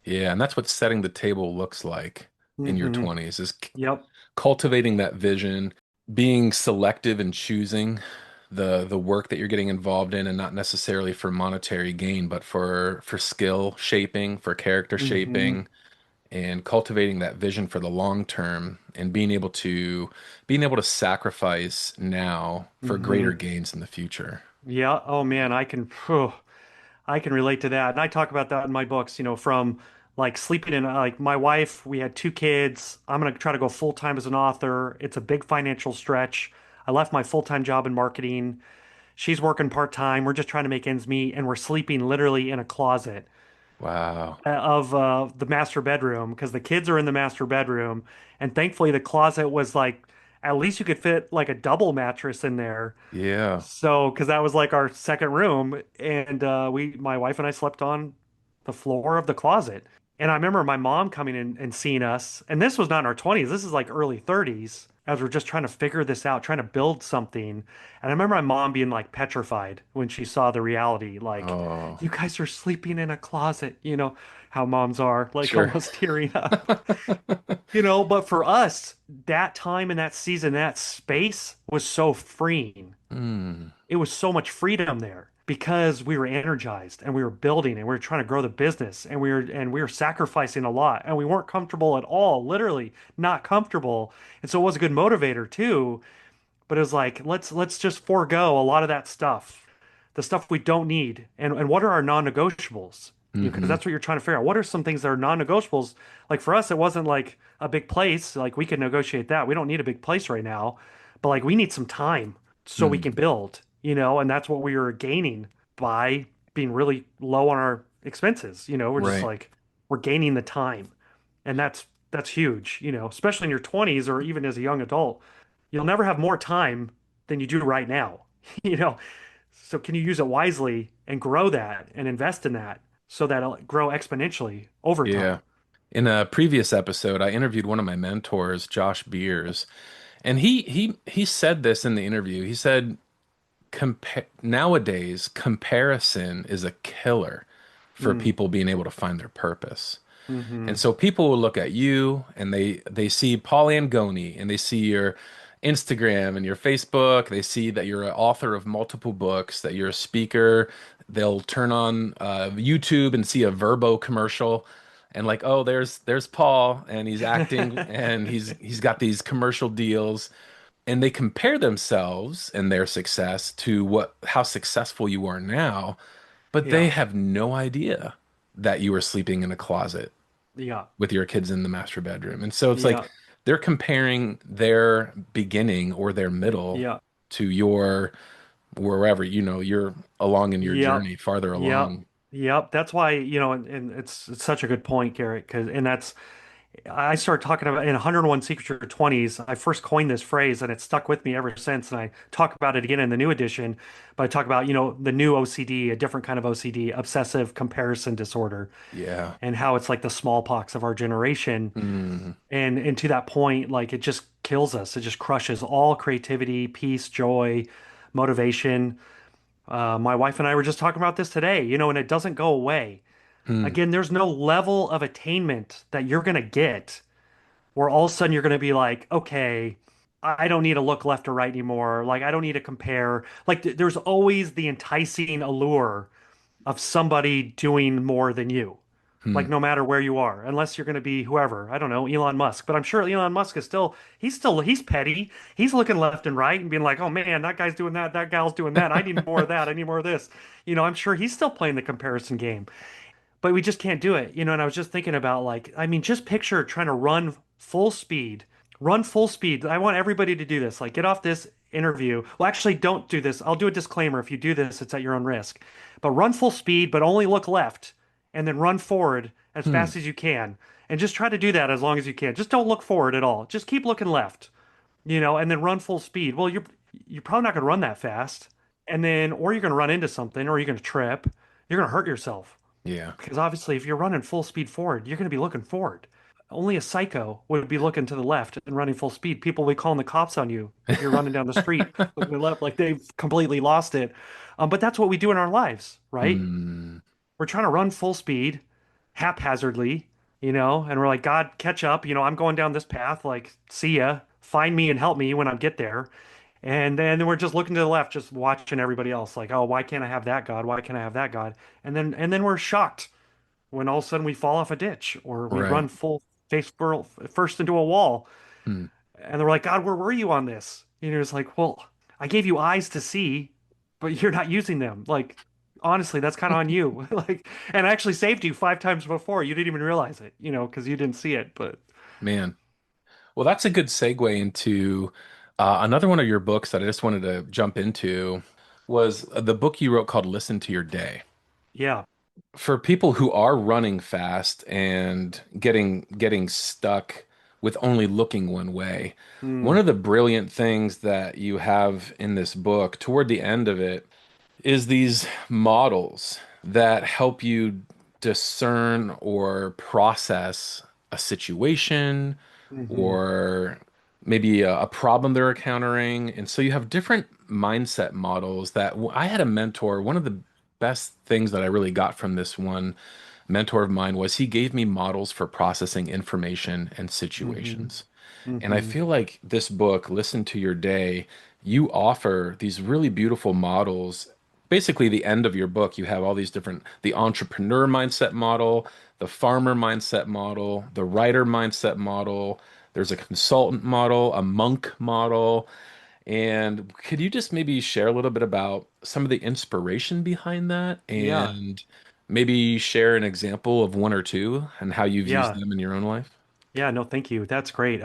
Yeah, and that's what setting the table looks like in your Hmm. 20s is Yep. cultivating that vision, being selective and choosing the work that you're getting involved in and not necessarily for monetary gain, but for skill shaping, for character Hmm. shaping, and cultivating that vision for the long term and being able to sacrifice now for greater Hmm. gains in the future. Yeah. Oh man, I can relate to that. And I talk about that in my books, from like sleeping in, like my wife, we had two kids. I'm going to try to go full time as an author. It's a big financial stretch. I left my full-time job in marketing. She's working part-time. We're just trying to make ends meet, and we're sleeping literally in a closet Wow. of the master bedroom because the kids are in the master bedroom. And thankfully, the closet was like at least you could fit like a double mattress in there. Yeah. So, because that was like our second room, and my wife and I slept on the floor of the closet. And I remember my mom coming in and seeing us, and this was not in our 20s. This is like early 30s, as we're just trying to figure this out, trying to build something. And I remember my mom being like petrified when she saw the reality, like, Oh, you guys are sleeping in a closet, how moms are, like sure. almost tearing up. But for us, that time and that season, that space was so freeing. Mm, It was so much freedom there because we were energized and we were building and we were trying to grow the business and we were sacrificing a lot and we weren't comfortable at all, literally not comfortable. And so it was a good motivator too, but it was like let's just forego a lot of that stuff, the stuff we don't need. And what are our non-negotiables? Because hmm that's what you're trying to figure out. What are some things that are non-negotiables? Like for us, it wasn't like a big place. Like we could negotiate that. We don't need a big place right now, but like we need some time so we can mm, build, and that's what we were gaining by being really low on our expenses. We're just right. like we're gaining the time. And that's huge, especially in your 20s or even as a young adult. You'll never have more time than you do right now. You know, so can you use it wisely and grow that and invest in that so that it'll grow exponentially over Yeah. time? In a previous episode, I interviewed one of my mentors, Josh Beers, and he said this in the interview. He said, nowadays, comparison is a killer for Mm. people being able to find their purpose. And Hmm. so people will look at you and they see Paul Angone and they see your Instagram and your Facebook. They see that you're an author of multiple books, that you're a speaker. They'll turn on YouTube and see a Verbo commercial and like, oh, there's Paul and he's acting and he's got these commercial deals and they compare themselves and their success to what how successful you are now, but they Yeah. have no idea that you were sleeping in a closet Yeah. with your kids in the master bedroom. And so it's like Yeah. they're comparing their beginning or their middle Yeah. to your wherever, you're along in your Yep. journey, farther Yep. along. Yep. That's why, and it's such a good point, Garrett, and that's I started talking about in 101 Secrets of Your 20s. I first coined this phrase and it's stuck with me ever since. And I talk about it again in the new edition, but I talk about, the new OCD, a different kind of OCD, obsessive comparison disorder, Yeah. and how it's like the smallpox of our generation. Mm, And to that point, like it just kills us. It just crushes all creativity, peace, joy, motivation. My wife and I were just talking about this today, and it doesn't go away. mm, Again, there's no level of attainment that you're going to get where all of a sudden you're going to be like, okay, I don't need to look left or right anymore. Like, I don't need to compare. Like, there's always the enticing allure of somebody doing more than you. Like, mm. no matter where you are, unless you're going to be whoever, I don't know, Elon Musk. But I'm sure Elon Musk is he's petty. He's looking left and right and being like, oh man, that guy's doing that. That gal's doing that. I need more of that. I need more of this. I'm sure he's still playing the comparison game, but we just can't do it, And I was just thinking about like, I mean, just picture trying to full speed, run full speed. I want everybody to do this. Like, get off this interview. Well, actually, don't do this. I'll do a disclaimer. If you do this, it's at your own risk. But run full speed, but only look left, and then run forward as Hmm. fast as you can. And just try to do that as long as you can. Just don't look forward at all. Just keep looking left, and then run full speed. Well, you're probably not going to run that fast, and then or you're going to run into something, or you're going to trip. You're going to hurt yourself. Yeah. Because obviously, if you're running full speed forward, you're going to be looking forward. Only a psycho would be looking to the left and running full speed. People will be calling the cops on you if you're running down the street looking to the left, like they've completely lost it. But that's what we do in our lives, right? Mm, We're trying to run full speed, haphazardly, and we're like, God, catch up. I'm going down this path. Like, see ya. Find me and help me when I get there. And then we're just looking to the left, just watching everybody else. Like, oh, why can't I have that God? Why can't I have that God? And then we're shocked when all of a sudden we fall off a ditch or we right. run full first into a wall. Hmm. And they're like, God, where were you on this? It's like, well, I gave you eyes to see, but you're not using them. Like, honestly, that's kind of on you. Like, and I actually saved you 5 times before. You didn't even realize it, because you didn't see it. But Man. Well, that's a good segue into another one of your books that I just wanted to jump into was the book you wrote called Listen to Your Day. yeah, For people who are running fast and getting stuck with only looking one way. One Mm, of the brilliant things that you have in this book toward the end of it is these models that help you discern or process a situation hmm or maybe a problem they're encountering. And so you have different mindset models that I had a mentor. One of the best things that I really got from this one mentor of mine was he gave me models for processing information and hmm situations. And I hmm feel like this book, Listen to Your Day, you offer these really beautiful models. Basically, the end of your book, you have all these different, the entrepreneur mindset model, the farmer mindset model, the writer mindset model. There's a consultant model, a monk model. And could you just maybe share a little bit about some of the inspiration behind that Yeah, and maybe share an example of one or two and how you've used yeah, them in your own life? yeah. No, thank you. That's great.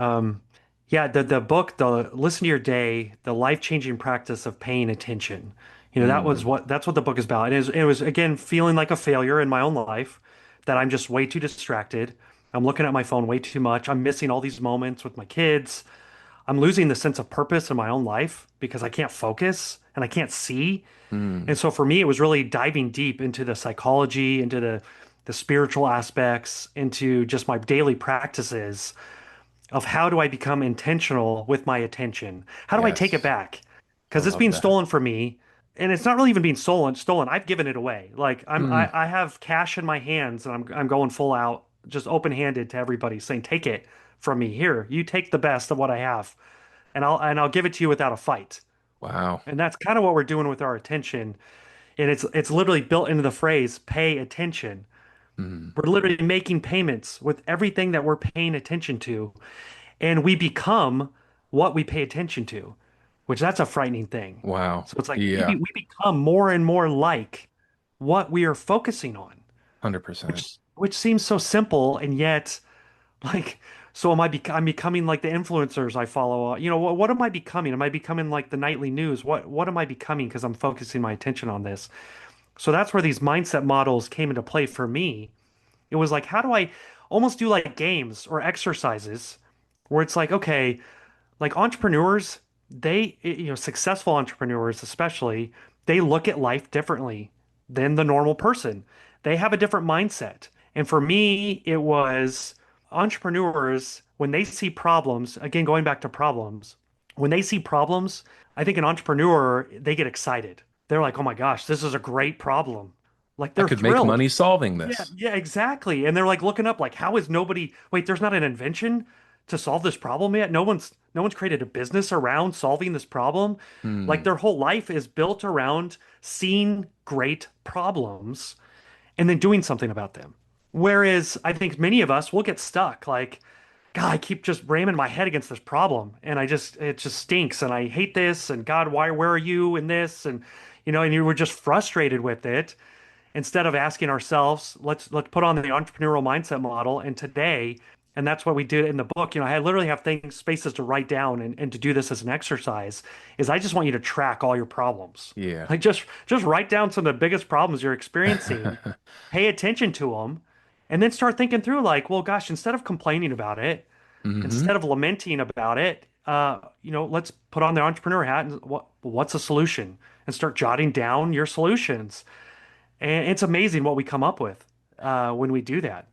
Yeah, the book, the Listen to Your Day, the life-changing practice of paying attention. Mm, That's what the book is about. It was again feeling like a failure in my own life, that I'm just way too distracted. I'm looking at my phone way too much. I'm missing all these moments with my kids. I'm losing the sense of purpose in my own life because I can't focus and I can't see. mm, And so for me, it was really diving deep into the psychology, into the spiritual aspects, into just my daily practices of how do I become intentional with my attention? How do I take it yes. back? I Because it's love being that. stolen from me, and it's not really even being stolen. I've given it away. Like Mm, I have cash in my hands, and I'm going full out, just open-handed to everybody, saying, "Take it from me. Here, you take the best of what I have, and I'll give it to you without a fight." wow. And that's kind of what we're doing with our attention. And it's literally built into the phrase, "pay attention." Mm, We're literally making payments with everything that we're paying attention to, and we become what we pay attention to, which that's a frightening thing. wow. So it's like Yeah, we become more and more like what we are focusing on, 100%. which seems so simple, and yet like, so I'm becoming like the influencers I follow. What am I becoming? Am I becoming like the nightly news? What am I becoming because I'm focusing my attention on this? So that's where these mindset models came into play for me. It was like, how do I almost do like games or exercises where it's like, okay, like entrepreneurs, successful entrepreneurs especially, they look at life differently than the normal person. They have a different mindset. And for me, it was entrepreneurs, when they see problems, again, going back to problems, when they see problems, I think an entrepreneur, they get excited. They're like, oh my gosh, this is a great problem. Like I they're could make thrilled. money solving Yeah, this. yeah, exactly. And they're like looking up like how is nobody wait, there's not an invention to solve this problem yet? No one's created a business around solving this problem. Like Hmm. their whole life is built around seeing great problems and then doing something about them. Whereas I think many of us will get stuck like, God, I keep just ramming my head against this problem and it just stinks and I hate this and God, where are you in this? And and you were just frustrated with it instead of asking ourselves, let's put on the entrepreneurial mindset model and today, and that's what we did in the book. I literally have things, spaces to write down and to do this as an exercise, is I just want you to track all your problems. Yeah. Like just write down some of the biggest problems you're experiencing, pay attention to them, and then start thinking through like, well, gosh, instead of complaining about it, Hmm. instead of lamenting about it, let's put on the entrepreneur hat and what's a solution? And start jotting down your solutions. And it's amazing what we come up with when we do that.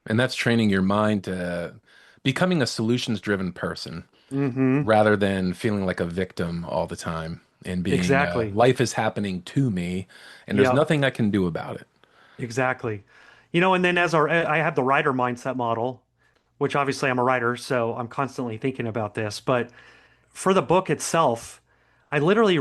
And that's training your mind to becoming a solutions driven person Hmm. rather than feeling like a victim all the time and being, Exactly. life is happening to me and there's Yep. nothing I can do about it. Exactly. And then I have the writer mindset model, which obviously I'm a writer, so I'm constantly thinking about this. But for the book itself, I literally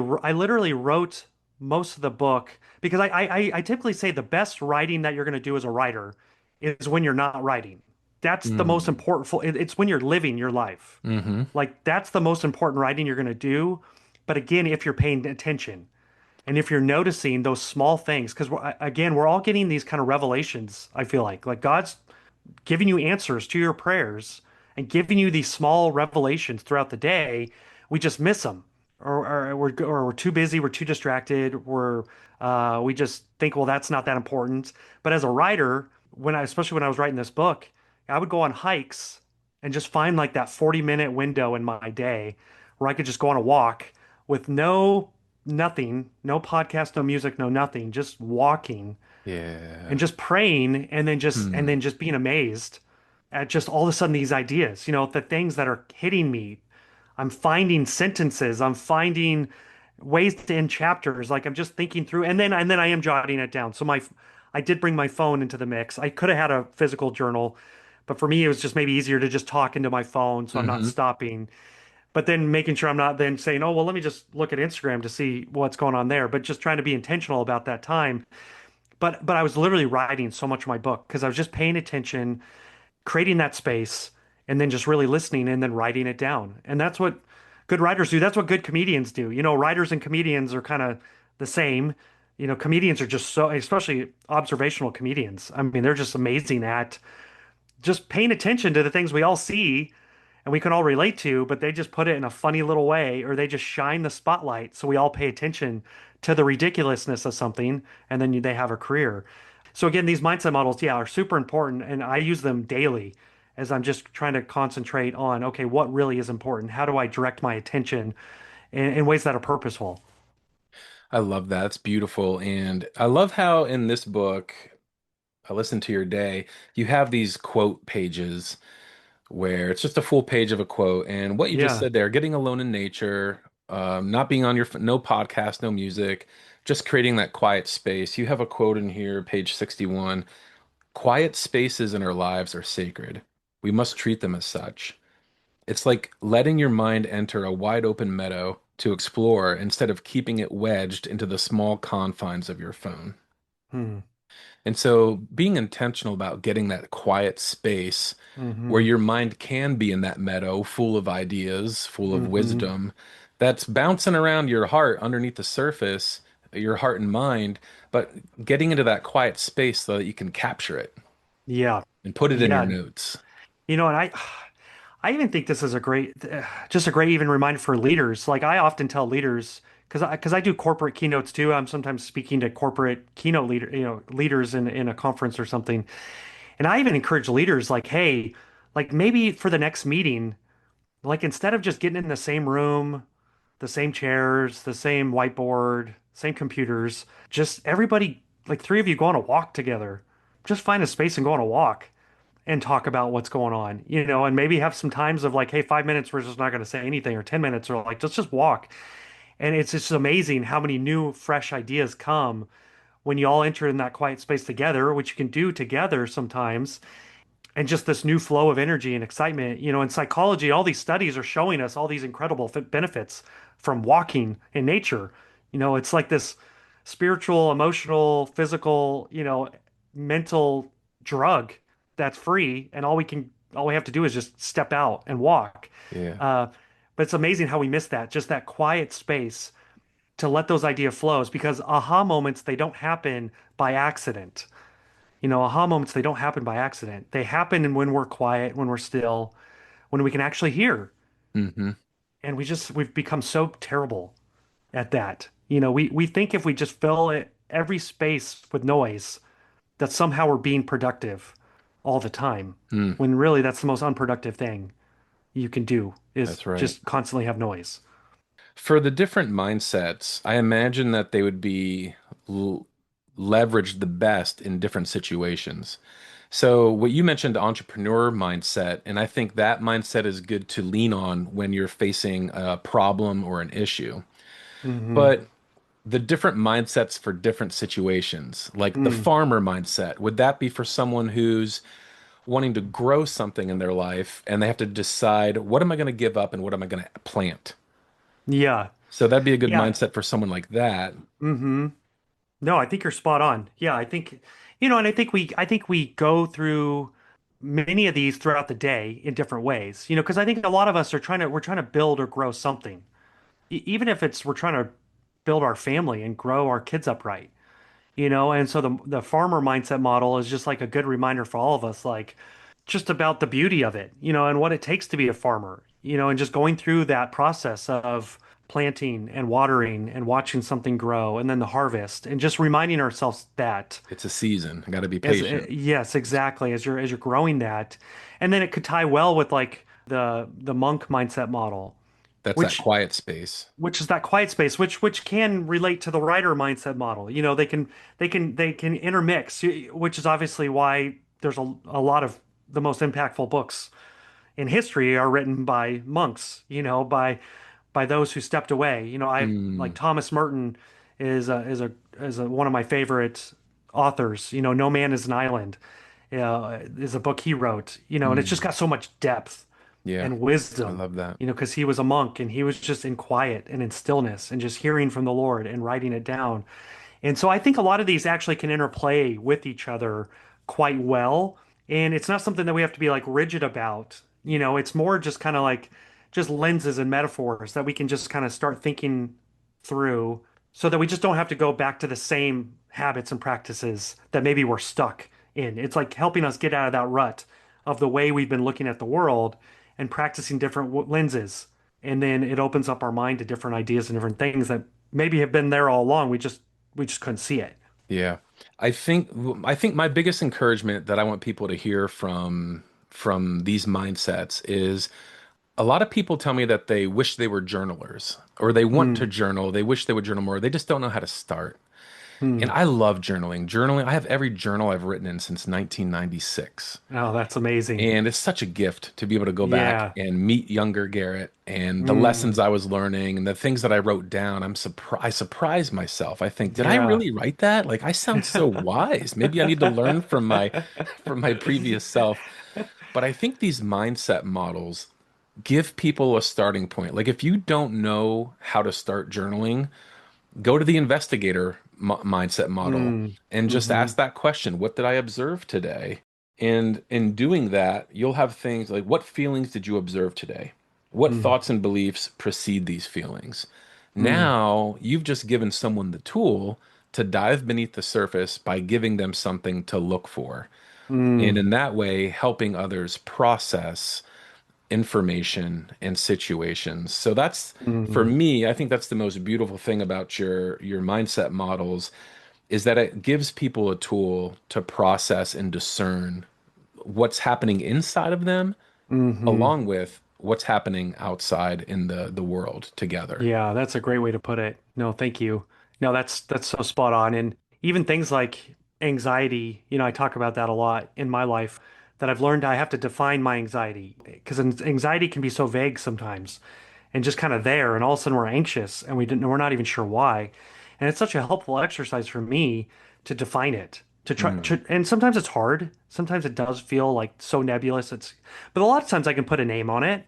wrote most of the book because I typically say the best writing that you're going to do as a writer is when you're not writing. That's the most Mm. important. It's when you're living your life. Hmm. Like that's the most important writing you're going to do. But again, if you're paying attention and if you're noticing those small things, because we're all getting these kind of revelations, I feel like God's giving you answers to your prayers and giving you these small revelations throughout the day. We just miss them, or we're too busy, we're too distracted, we just think, well, that's not that important. But as a writer, especially when I was writing this book, I would go on hikes and just find like that 40-minute window in my day where I could just go on a walk with no nothing, no podcast, no music, no nothing, just walking and Yeah. just praying and Hmm. then just being amazed at just all of a sudden these ideas, the things that are hitting me. I'm finding sentences, I'm finding ways to end chapters. Like I'm just thinking through and then I am jotting it down. So my I did bring my phone into the mix. I could have had a physical journal, but for me it was just maybe easier to just talk into my phone so I'm not Hmm. stopping. But then making sure I'm not then saying, "Oh, well, let me just look at Instagram to see what's going on there." But just trying to be intentional about that time. But I was literally writing so much of my book because I was just paying attention, creating that space, and then just really listening and then writing it down. And that's what good writers do. That's what good comedians do. Writers and comedians are kind of the same. Comedians are just so, especially observational comedians. I mean, they're just amazing at just paying attention to the things we all see and we can all relate to, but they just put it in a funny little way, or they just shine the spotlight so we all pay attention to the ridiculousness of something, and then they have a career. So again, these mindset models, yeah, are super important, and I use them daily as I'm just trying to concentrate on, okay, what really is important? How do I direct my attention in ways that are purposeful? I love that. It's beautiful. And I love how in this book, I Listen to Your Day, you have these quote pages where it's just a full page of a quote. And what you just Yeah. said there, getting alone in nature, not being on your, no podcast, no music, just creating that quiet space. You have a quote in here, page 61. Quiet spaces in our lives are sacred. We must treat them as such. It's like letting your mind enter a wide open meadow to explore instead of keeping it wedged into the small confines of your phone. Hmm. And so being intentional about getting that quiet space where Hmm. your mind can be in that meadow full of ideas, full of Hmm. wisdom, that's bouncing around your heart underneath the surface, your heart and mind, but getting into that quiet space so that you can capture it Yeah. and put it in your Yeah. notes. And I even think this is just a great even reminder for leaders. Like I often tell leaders, because I do corporate keynotes too. I'm sometimes speaking to corporate keynote leaders in a conference or something. And I even encourage leaders like, hey, like maybe for the next meeting, like instead of just getting in the same room, the same chairs, the same whiteboard, same computers, just everybody, like three of you go on a walk together. Just find a space and go on a walk and talk about what's going on, and maybe have some times of like, hey, 5 minutes, we're just not going to say anything, or 10 minutes, or like, let's just walk. And it's just amazing how many new, fresh ideas come when you all enter in that quiet space together, which you can do together sometimes, and just this new flow of energy and excitement. In psychology, all these studies are showing us all these incredible benefits from walking in nature. It's like this spiritual, emotional, physical, mental drug that's free, and all we have to do is just step out and walk. Yeah. Uh, but it's amazing how we miss that, just that quiet space to let those idea flows, because aha moments, they don't happen by accident. Aha moments, they don't happen by accident. They happen when we're quiet, when we're still, when we can actually hear. Hmm. And we've become so terrible at that. We think if we just every space with noise, that somehow we're being productive all the time. Mm, When really that's the most unproductive thing you can do is that's right. just constantly have noise. For the different mindsets, I imagine that they would be l leveraged the best in different situations. So, what you mentioned, entrepreneur mindset, and I think that mindset is good to lean on when you're facing a problem or an issue. Hmm. But the different mindsets for different situations, like the Mm. farmer mindset, would that be for someone who's wanting to grow something in their life and they have to decide what am I going to give up and what am I going to plant? Yeah. So that'd be a good Yeah. mindset for someone like that. Hmm. No, I think you're spot on. Yeah, I think, and I think we go through many of these throughout the day in different ways. Because I think a lot of us we're trying to build or grow something. Even if we're trying to build our family and grow our kids upright. And so the farmer mindset model is just like a good reminder for all of us, like just about the beauty of it, and what it takes to be a farmer, and just going through that process of planting and watering and watching something grow and then the harvest and just reminding ourselves that It's a season. I got to be as patient. yes, exactly, as you're growing that. And then it could tie well with like the monk mindset model, That's that which quiet space. is that quiet space, which can relate to the writer mindset model. You know, they can intermix, which is obviously why there's a lot of the most impactful books in history are written by monks, you know, by those who stepped away. You know, I like Mm, Thomas Merton is one of my favorite authors. You know, No Man is an Island is a book he wrote. You know, and it's just mm. got so much depth Yeah, and I wisdom. love that. You know, because he was a monk and he was just in quiet and in stillness and just hearing from the Lord and writing it down. And so I think a lot of these actually can interplay with each other quite well. And it's not something that we have to be like rigid about. You know, it's more just kind of like just lenses and metaphors that we can just kind of start thinking through so that we just don't have to go back to the same habits and practices that maybe we're stuck in. It's like helping us get out of that rut of the way we've been looking at the world and practicing different lenses. And then it opens up our mind to different ideas and different things that maybe have been there all along. We just couldn't see it. Yeah. I think I think my biggest encouragement that I want people to hear from these mindsets is a lot of people tell me that they wish they were journalers or they want to Mm, journal, they wish they would journal more, they just don't know how to start. And mm. I love journaling. Journaling, I have every journal I've written in since 1996. Oh, that's amazing. And it's such a gift to be able to go back Yeah. and meet younger Garrett and the Mm, lessons I was learning and the things that I wrote down. I surprised myself. I think, did I yeah. really write that? Like I sound so wise. Maybe I need to learn from my previous self. But I think these mindset models give people a starting point. Like if you don't know how to start journaling, go to the investigator mindset model Mm, and just mm-hmm, ask that question, what did I observe today? And in doing that, you'll have things like, what feelings did you observe today? What mm, thoughts and beliefs precede these feelings? mm, Now you've just given someone the tool to dive beneath the surface by giving them something to look for. And mm, in that way, helping others process information and situations. So that's for mm, me, I think that's the most beautiful thing about your mindset models is that it gives people a tool to process and discern what's happening inside of them mm-hmm. along with what's happening outside in the world together. Yeah, that's a great way to put it. No, thank you. No, that's so spot on. And even things like anxiety, you know, I talk about that a lot in my life that I've learned I have to define my anxiety because anxiety can be so vague sometimes and just kind of there. And all of a sudden we're anxious and we're not even sure why. And it's such a helpful exercise for me to define it, Mm, and sometimes it's hard. Sometimes it does feel like so nebulous. But a lot of times I can put a name on it.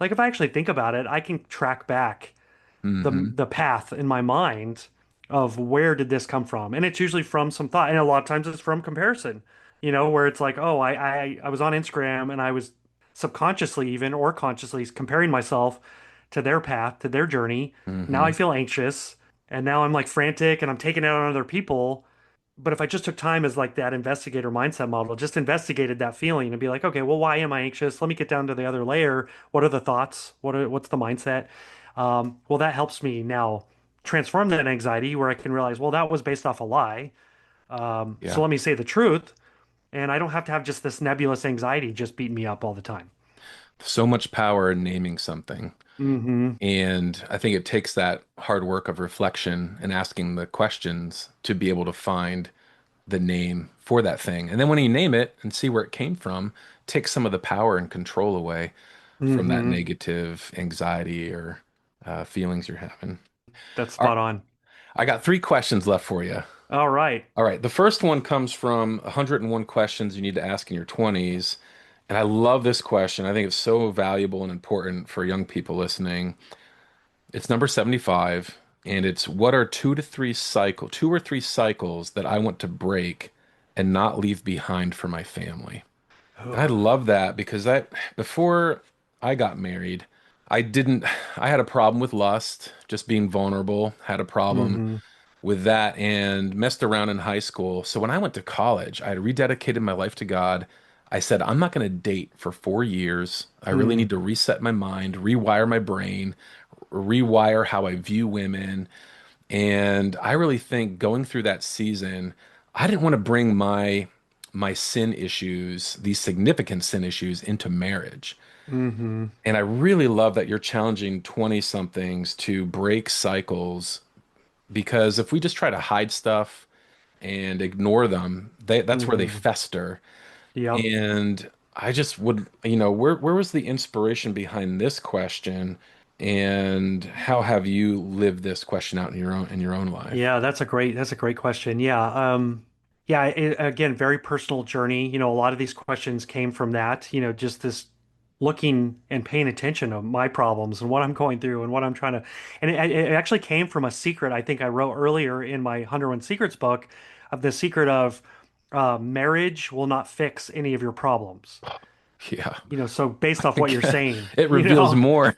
Like if I actually think about it, I can track back hmm the path in my mind of where did this come from, and it's usually from some thought, and a lot of times it's from comparison. You know, where it's like, oh, I was on Instagram and I was subconsciously even or consciously comparing myself to their path, to their journey. Now I hmm feel anxious, and now I'm like frantic, and I'm taking it out on other people. But if I just took time as like that investigator mindset model, just investigated that feeling and be like, okay, well, why am I anxious? Let me get down to the other layer. What are the thoughts? What's the mindset? Well, that helps me now transform that anxiety where I can realize, well, that was based off a lie. So Yeah. let me say the truth, and I don't have to have just this nebulous anxiety just beating me up all the time. So much power in naming something. Mm-hmm. And I think it takes that hard work of reflection and asking the questions to be able to find the name for that thing. And then when you name it and see where it came from, take some of the power and control away from that Mm-hmm. negative anxiety or feelings you're having. That's All right, spot on. I got three questions left for you. All right. All right, the first one comes from 101 questions you need to ask in your 20s. And I love this question. I think it's so valuable and important for young people listening. It's number 75, and it's what are two or three cycles that I want to break and not leave behind for my family. And I Oh. love that because I before I got married, I didn't I had a problem with lust, just being vulnerable, had a problem Mm-hmm. with that and messed around in high school. So when I went to college, I had rededicated my life to God. I said, I'm not going to date for 4 years. I really Mm. need to reset my mind, rewire my brain, rewire how I view women. And I really think going through that season, I didn't want to bring my sin issues, these significant sin issues, into marriage. Hmm. And I really love that you're challenging 20 somethings to break cycles because if we just try to hide stuff and ignore them, that's where they Hmm. fester. Yep. And I just would, where was the inspiration behind this question? And how have you lived this question out in your own life? Yeah, that's a great question. Yeah. Yeah, again, very personal journey. A lot of these questions came from that, just this looking and paying attention to my problems and what I'm going through and what I'm trying to, and it actually came from a secret I think I wrote earlier in my 101 Secrets book of the secret of marriage will not fix any of your problems. Yeah, So based off what you're saying, it reveals more.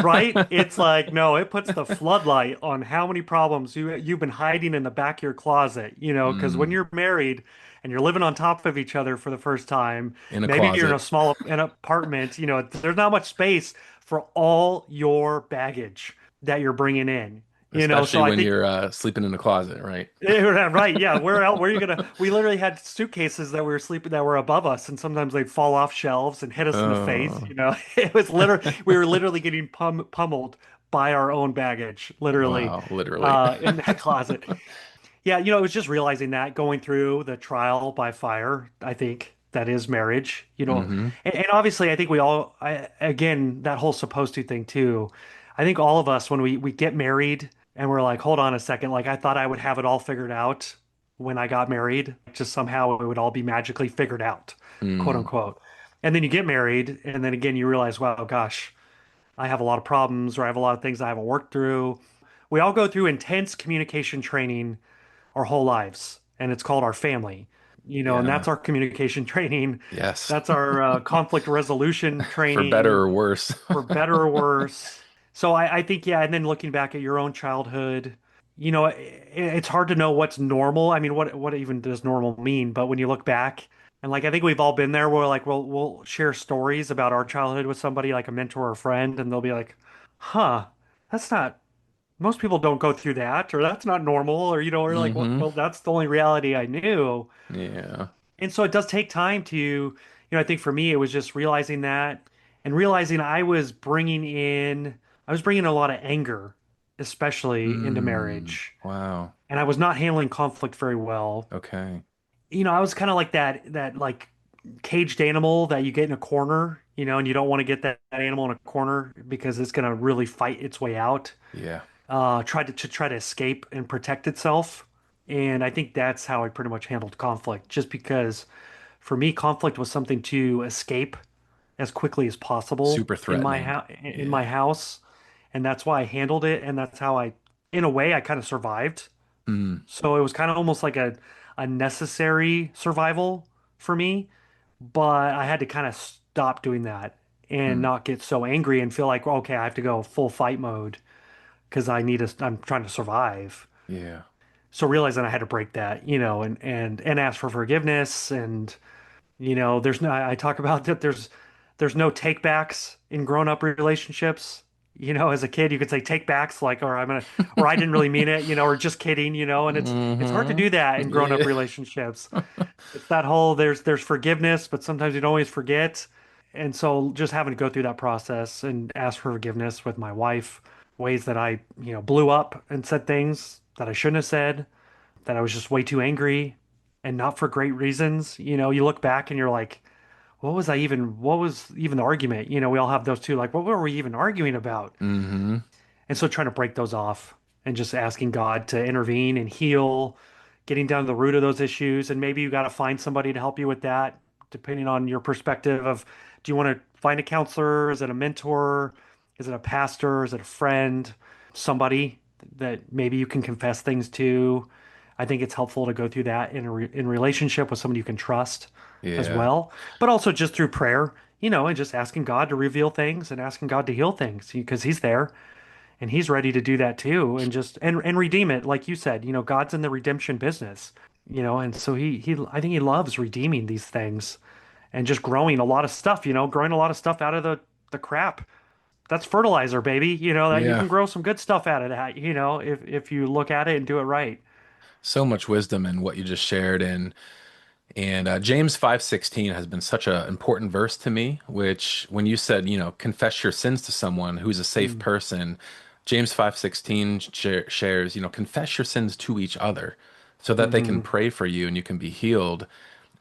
right? It's like, no, it puts the floodlight on how many problems you've been hiding in the back of your closet, because when Mm, you're married and you're living on top of each other for the first time, in a maybe you're in closet, a small an apartment, there's not much space for all your baggage that you're bringing in. So especially I when think you're sleeping in a closet, right? right, yeah. Where are you gonna? We literally had suitcases that we were sleeping that were above us, and sometimes they'd fall off shelves and hit us in the face. Oh, It was literally we were literally getting pummeled by our own baggage, literally, wow, literally. in that closet. Yeah, it was just realizing that going through the trial by fire, I think that is marriage, Hmm. and obviously I think we all, again, that whole supposed to thing too. I think all of us, when we get married and we're like, hold on a second, like I thought I would have it all figured out when I got married, just somehow it would all be magically figured out, quote Mm, unquote. And then you get married, and then again, you realize, wow, gosh, I have a lot of problems or I have a lot of things I haven't worked through. We all go through intense communication training our whole lives, and it's called our family. And yeah. that's our communication training. Yes. That's our conflict resolution For better training, or worse. for better or worse. So I think, yeah, and then looking back at your own childhood, it's hard to know what's normal. I mean, what even does normal mean? But when you look back, and like I think we've all been there, where like we'll share stories about our childhood with somebody, like a mentor or friend, and they'll be like, "Huh, that's not." Most people don't go through that, or that's not normal, or we're like, Hmm. well, that's the only reality I knew. Yeah. And so it does take time to, I think for me, it was just realizing that and realizing I was bringing a lot of anger, especially into Mm, marriage, wow. and I was not handling conflict very well. Okay. I was kind of like that like caged animal that you get in a corner, and you don't want to get that animal in a corner because it's going to really fight its way out, Yeah. try to escape and protect itself. And I think that's how I pretty much handled conflict, just because for me, conflict was something to escape as quickly as possible Super threatening. in Yeah. my house, and that's why I handled it, and that's how in a way, I kind of survived. Mm, So it was kind of almost like a necessary survival for me, but I had to kind of stop doing that and mm, not get so angry and feel like, well, okay, I have to go full fight mode because I'm trying to survive. yeah. So realizing I had to break that, and ask for forgiveness. And there's no, I talk about that there's no take backs in grown up relationships. As a kid, you could say take backs, like, or I didn't really mean it, or just kidding, and it's hard to Hmm. do that in grown up Yeah. relationships. It's that whole there's forgiveness, but sometimes you don't always forget. And so just having to go through that process and ask for forgiveness with my wife, ways that I, blew up and said things that I shouldn't have said, that I was just way too angry and not for great reasons. You look back and you're like, what was even the argument? We all have those too. Like, what were we even arguing about? Hmm. And so trying to break those off and just asking God to intervene and heal, getting down to the root of those issues. And maybe you got to find somebody to help you with that, depending on your perspective of, do you want to find a counselor? Is it a mentor? Is it a pastor? Is it a friend? Somebody that maybe you can confess things to. I think it's helpful to go through that in relationship with somebody you can trust as Yeah. well, but also just through prayer, and just asking God to reveal things and asking God to heal things because He's there and He's ready to do that too, and just and redeem it, like you said. God's in the redemption business, and so he I think He loves redeeming these things and just growing a lot of stuff, growing a lot of stuff out of the crap, that's fertilizer, baby. That you Yeah. can grow some good stuff out of that, if you look at it and do it right. So much wisdom in what you just shared. And James 5:16 has been such an important verse to me, which when you said, confess your sins to someone who's a safe Mm, person, James 5:16 shares, confess your sins to each other so that they can mm-hmm, pray for you and you can be healed.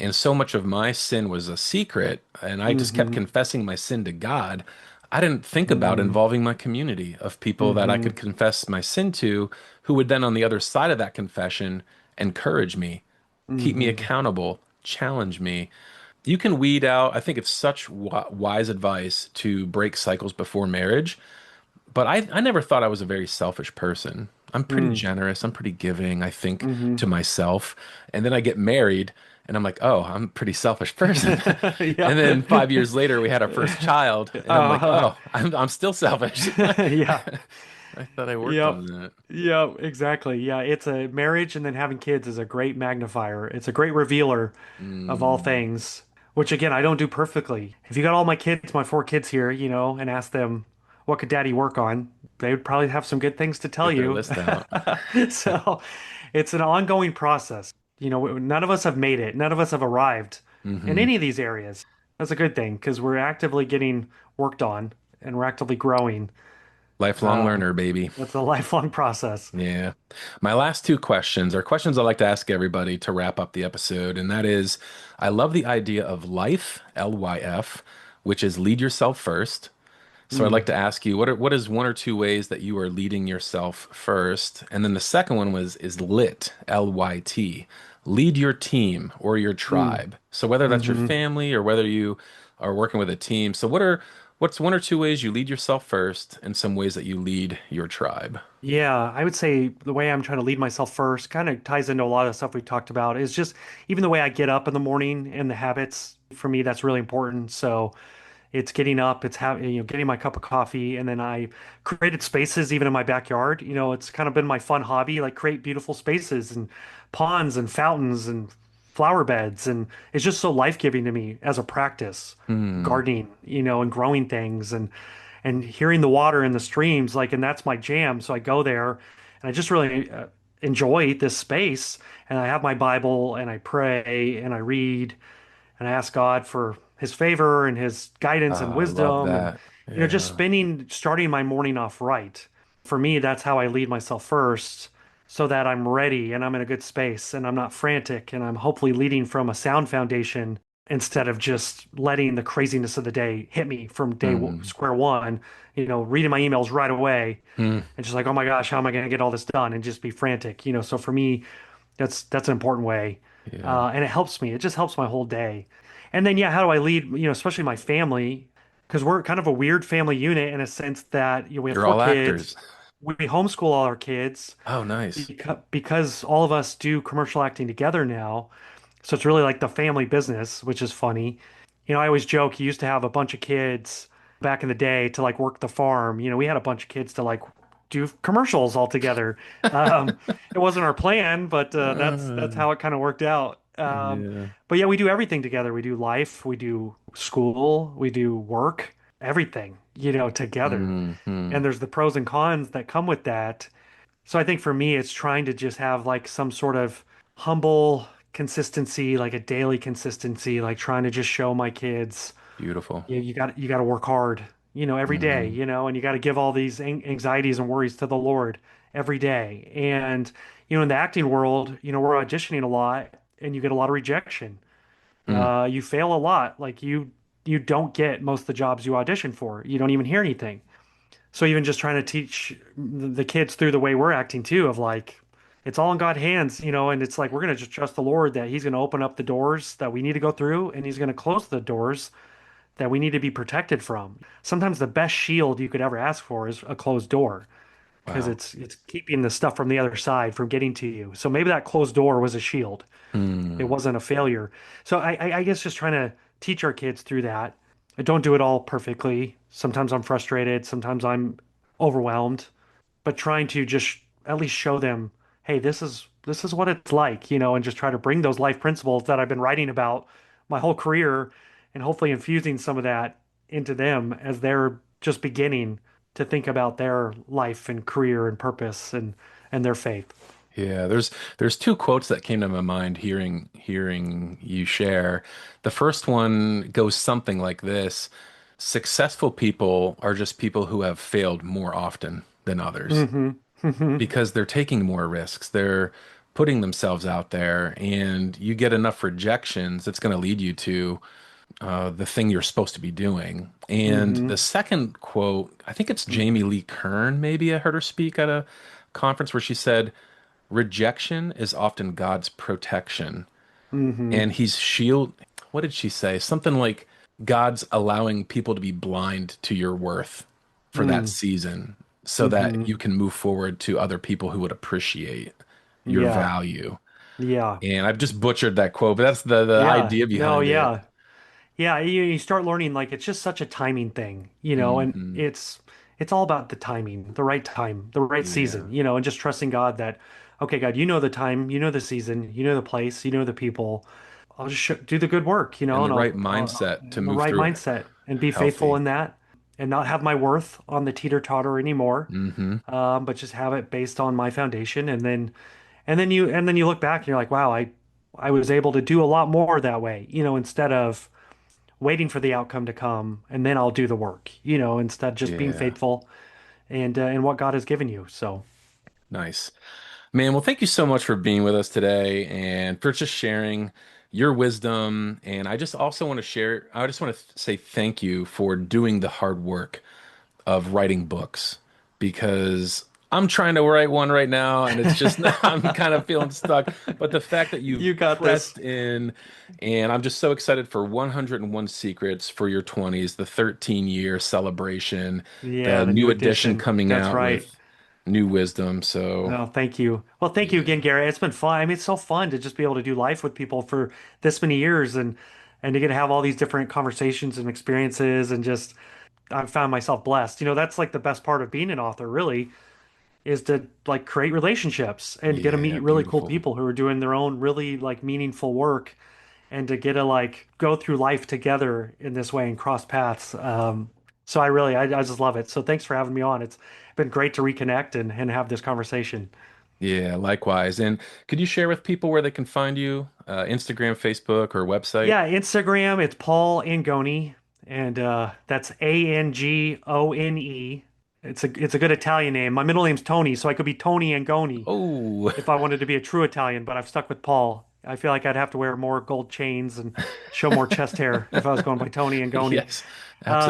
And so much of my sin was a secret, and I just kept mm-hmm, confessing my sin to God. I didn't think about mm-hmm, involving my community of people that I mm-hmm, could confess my sin to, who would then, on the other side of that confession, encourage me, keep me mm-hmm, accountable, challenge me. You can weed out, I think it's such wise advice to break cycles before marriage, but I never thought I was a very selfish person. I'm pretty generous, I'm pretty giving, I think, mm-hmm. to myself. And then I get married and I'm like, oh, I'm a pretty selfish person. Yeah. And then 5 years later, we had our first child, and I'm like, Uh, oh, I'm still selfish. yeah. I thought I worked Yep. on that. Yep, exactly. Yeah, it's a marriage and then having kids is a great magnifier. It's a great revealer of all Mm, things, which again, I don't do perfectly. If you got all my kids, my four kids here, and ask them what could daddy work on, they would probably have some good things to tell get their you. list out. So it's an ongoing process. None of us have made it. None of us have arrived in Hmm. any of these areas. That's a good thing because we're actively getting worked on and we're actively growing. Lifelong Um, learner, baby. it's a lifelong process. Yeah. My last two questions are questions I like to ask everybody to wrap up the episode. And that is, I love the idea of life, LYF, which is lead yourself first. So I'd like Mm, to ask you, what is one or two ways that you are leading yourself first? And then the second one is lit, LYT, lead your team or your mm, tribe. So whether that's your hmm. family or whether you are working with a team. So what's one or two ways you lead yourself first and some ways that you lead your tribe? Yeah, I would say the way I'm trying to lead myself first kind of ties into a lot of the stuff we've talked about is just even the way I get up in the morning and the habits for me, that's really important. So it's getting up, it's having, getting my cup of coffee, and then I created spaces even in my backyard. It's kind of been my fun hobby, like create beautiful spaces and ponds and fountains and flower beds, and it's just so life-giving to me as a practice, Hmm. gardening, and growing things and hearing the water in the streams, like, and that's my jam. So I go there, and I just really enjoy this space, and I have my Bible, and I pray, and I read and I ask God for his favor and his guidance and Ah, I love wisdom and that. just Yeah. starting my morning off right. For me, that's how I lead myself first so that I'm ready and I'm in a good space and I'm not frantic and I'm hopefully leading from a sound foundation instead of just letting the craziness of the day hit me from Hmm. square one, reading my emails right away Hmm. and just like, oh my gosh, how am I going to get all this done and just be frantic, so for me, that's an important way. Yeah. And it helps me. It just helps my whole day. And then, yeah, how do I lead, especially my family? Because we're kind of a weird family unit in a sense that, we have You're four all kids. actors. We homeschool all our kids Oh, nice. because all of us do commercial acting together now. So it's really like the family business, which is funny. I always joke, he used to have a bunch of kids back in the day to like work the farm. We had a bunch of kids to like do commercials all together. Um, it wasn't our plan, but that's Uh, how it kind of worked out. yeah. But yeah, we do everything together. We do life, we do school, we do work, everything, together. Hmm. And there's the pros and cons that come with that. So I think for me, it's trying to just have like some sort of humble consistency, like a daily consistency, like trying to just show my kids, Beautiful. you got to work hard, every day, Hmm. and you got to give all these anxieties and worries to the Lord every day. And in the acting world, we're auditioning a lot, and you get a lot of rejection. Mm. You fail a lot, like you don't get most of the jobs you audition for. You don't even hear anything. So even just trying to teach the kids through the way we're acting too, of like, it's all in God's hands, and it's like we're gonna just trust the Lord that He's gonna open up the doors that we need to go through, and He's gonna close the doors that we need to be protected from. Sometimes the best shield you could ever ask for is a closed door, because Wow. it's keeping the stuff from the other side from getting to you. So maybe that closed door was a shield. It Hmm. wasn't a failure. So I guess just trying to teach our kids through that. I don't do it all perfectly. Sometimes I'm frustrated. Sometimes I'm overwhelmed, but trying to just at least show them, hey, this is what it's like, and just try to bring those life principles that I've been writing about my whole career and hopefully infusing some of that into them as they're just beginning to think about their life and career and purpose and their faith. Yeah, there's two quotes that came to my mind hearing you share. The first one goes something like this: successful people are just people who have failed more often than others Hmm. Hmm. because they're taking more risks. They're putting themselves out there, and you get enough rejections, it's going to lead you to the thing you're supposed to be doing. And Hmm. the second quote, I think it's Jamie Lee Kern, maybe I heard her speak at a conference where she said, rejection is often God's protection. Hmm. And he's shield. What did she say? Something like God's allowing people to be blind to your worth for that Hmm. season so that Hmm. you can move forward to other people who would appreciate your Yeah. value. Yeah. And I've just butchered that quote, but that's the Yeah. idea No, behind it. yeah. Yeah, you start learning like it's just such a timing thing, and Hmm. it's all about the timing, the right time, the right Yeah. season, and just trusting God that, okay, God, you know the time, you know the season, you know the place, you know the people. I'll just do the good work, And the and right I'll mindset to the move right through it mindset and be faithful healthy. in that, and not have my worth on the teeter-totter anymore, Hmm. but just have it based on my foundation, and then you look back and you're like, wow, I was able to do a lot more that way, instead of waiting for the outcome to come and then I'll do the work, instead just being Yeah. faithful and what God has given you. So, Nice. Man, well, thank you so much for being with us today and for just sharing your wisdom. And I just also want to share, I just want to say thank you for doing the hard work of writing books because I'm trying to write one right now and it's just, I'm kind of feeling stuck. But the fact that you've you got this. pressed in, and I'm just so excited for 101 Secrets for Your 20s, the 13-year celebration, Yeah, the the new new edition edition. coming That's out right. with new wisdom. So, Oh, thank you. Well, thank you again, yeah. Gary. It's been fun. I mean, it's so fun to just be able to do life with people for this many years and to get to have all these different conversations and experiences and just I've found myself blessed. That's like the best part of being an author, really, is to like create relationships and get to Yeah, meet really cool beautiful. people who are doing their own really like meaningful work and to get to like go through life together in this way and cross paths. So I just love it. So thanks for having me on. It's been great to reconnect and have this conversation. Yeah, likewise. And could you share with people where they can find you? Instagram, Facebook, or website? Yeah, Instagram, it's Paul Angone, and that's Angone. It's a good Italian name. My middle name's Tony, so I could be Tony Angone Oh, if I wanted to be a true Italian, but I've stuck with Paul. I feel like I'd have to wear more gold chains and show more chest hair if I was going by Tony Angone. yes, So Paul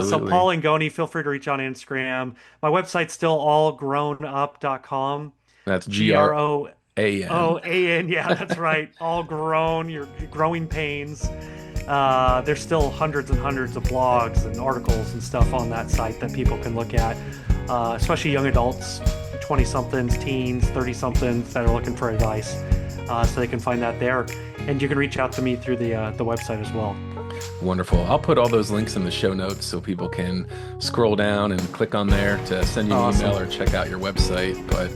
absolutely. Angone, feel free to reach on Instagram. My website's still allgrownup.com. That's Grooan. GRAN. Yeah, that's right. All grown, your growing pains. There's still hundreds and hundreds of blogs and articles and stuff on that site that people can look at, especially young adults, 20 somethings, teens, 30 somethings that are looking for advice. So they can find that there. And you can reach out to me through the website as well. Wonderful. I'll put all those links in the show notes so people can scroll down and click on there to send you an Awesome. email or check out your website. But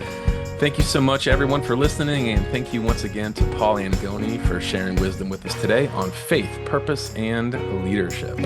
thank you so much, everyone, for listening. And thank you once again to Paul Angone for sharing wisdom with us today on faith, purpose, and leadership.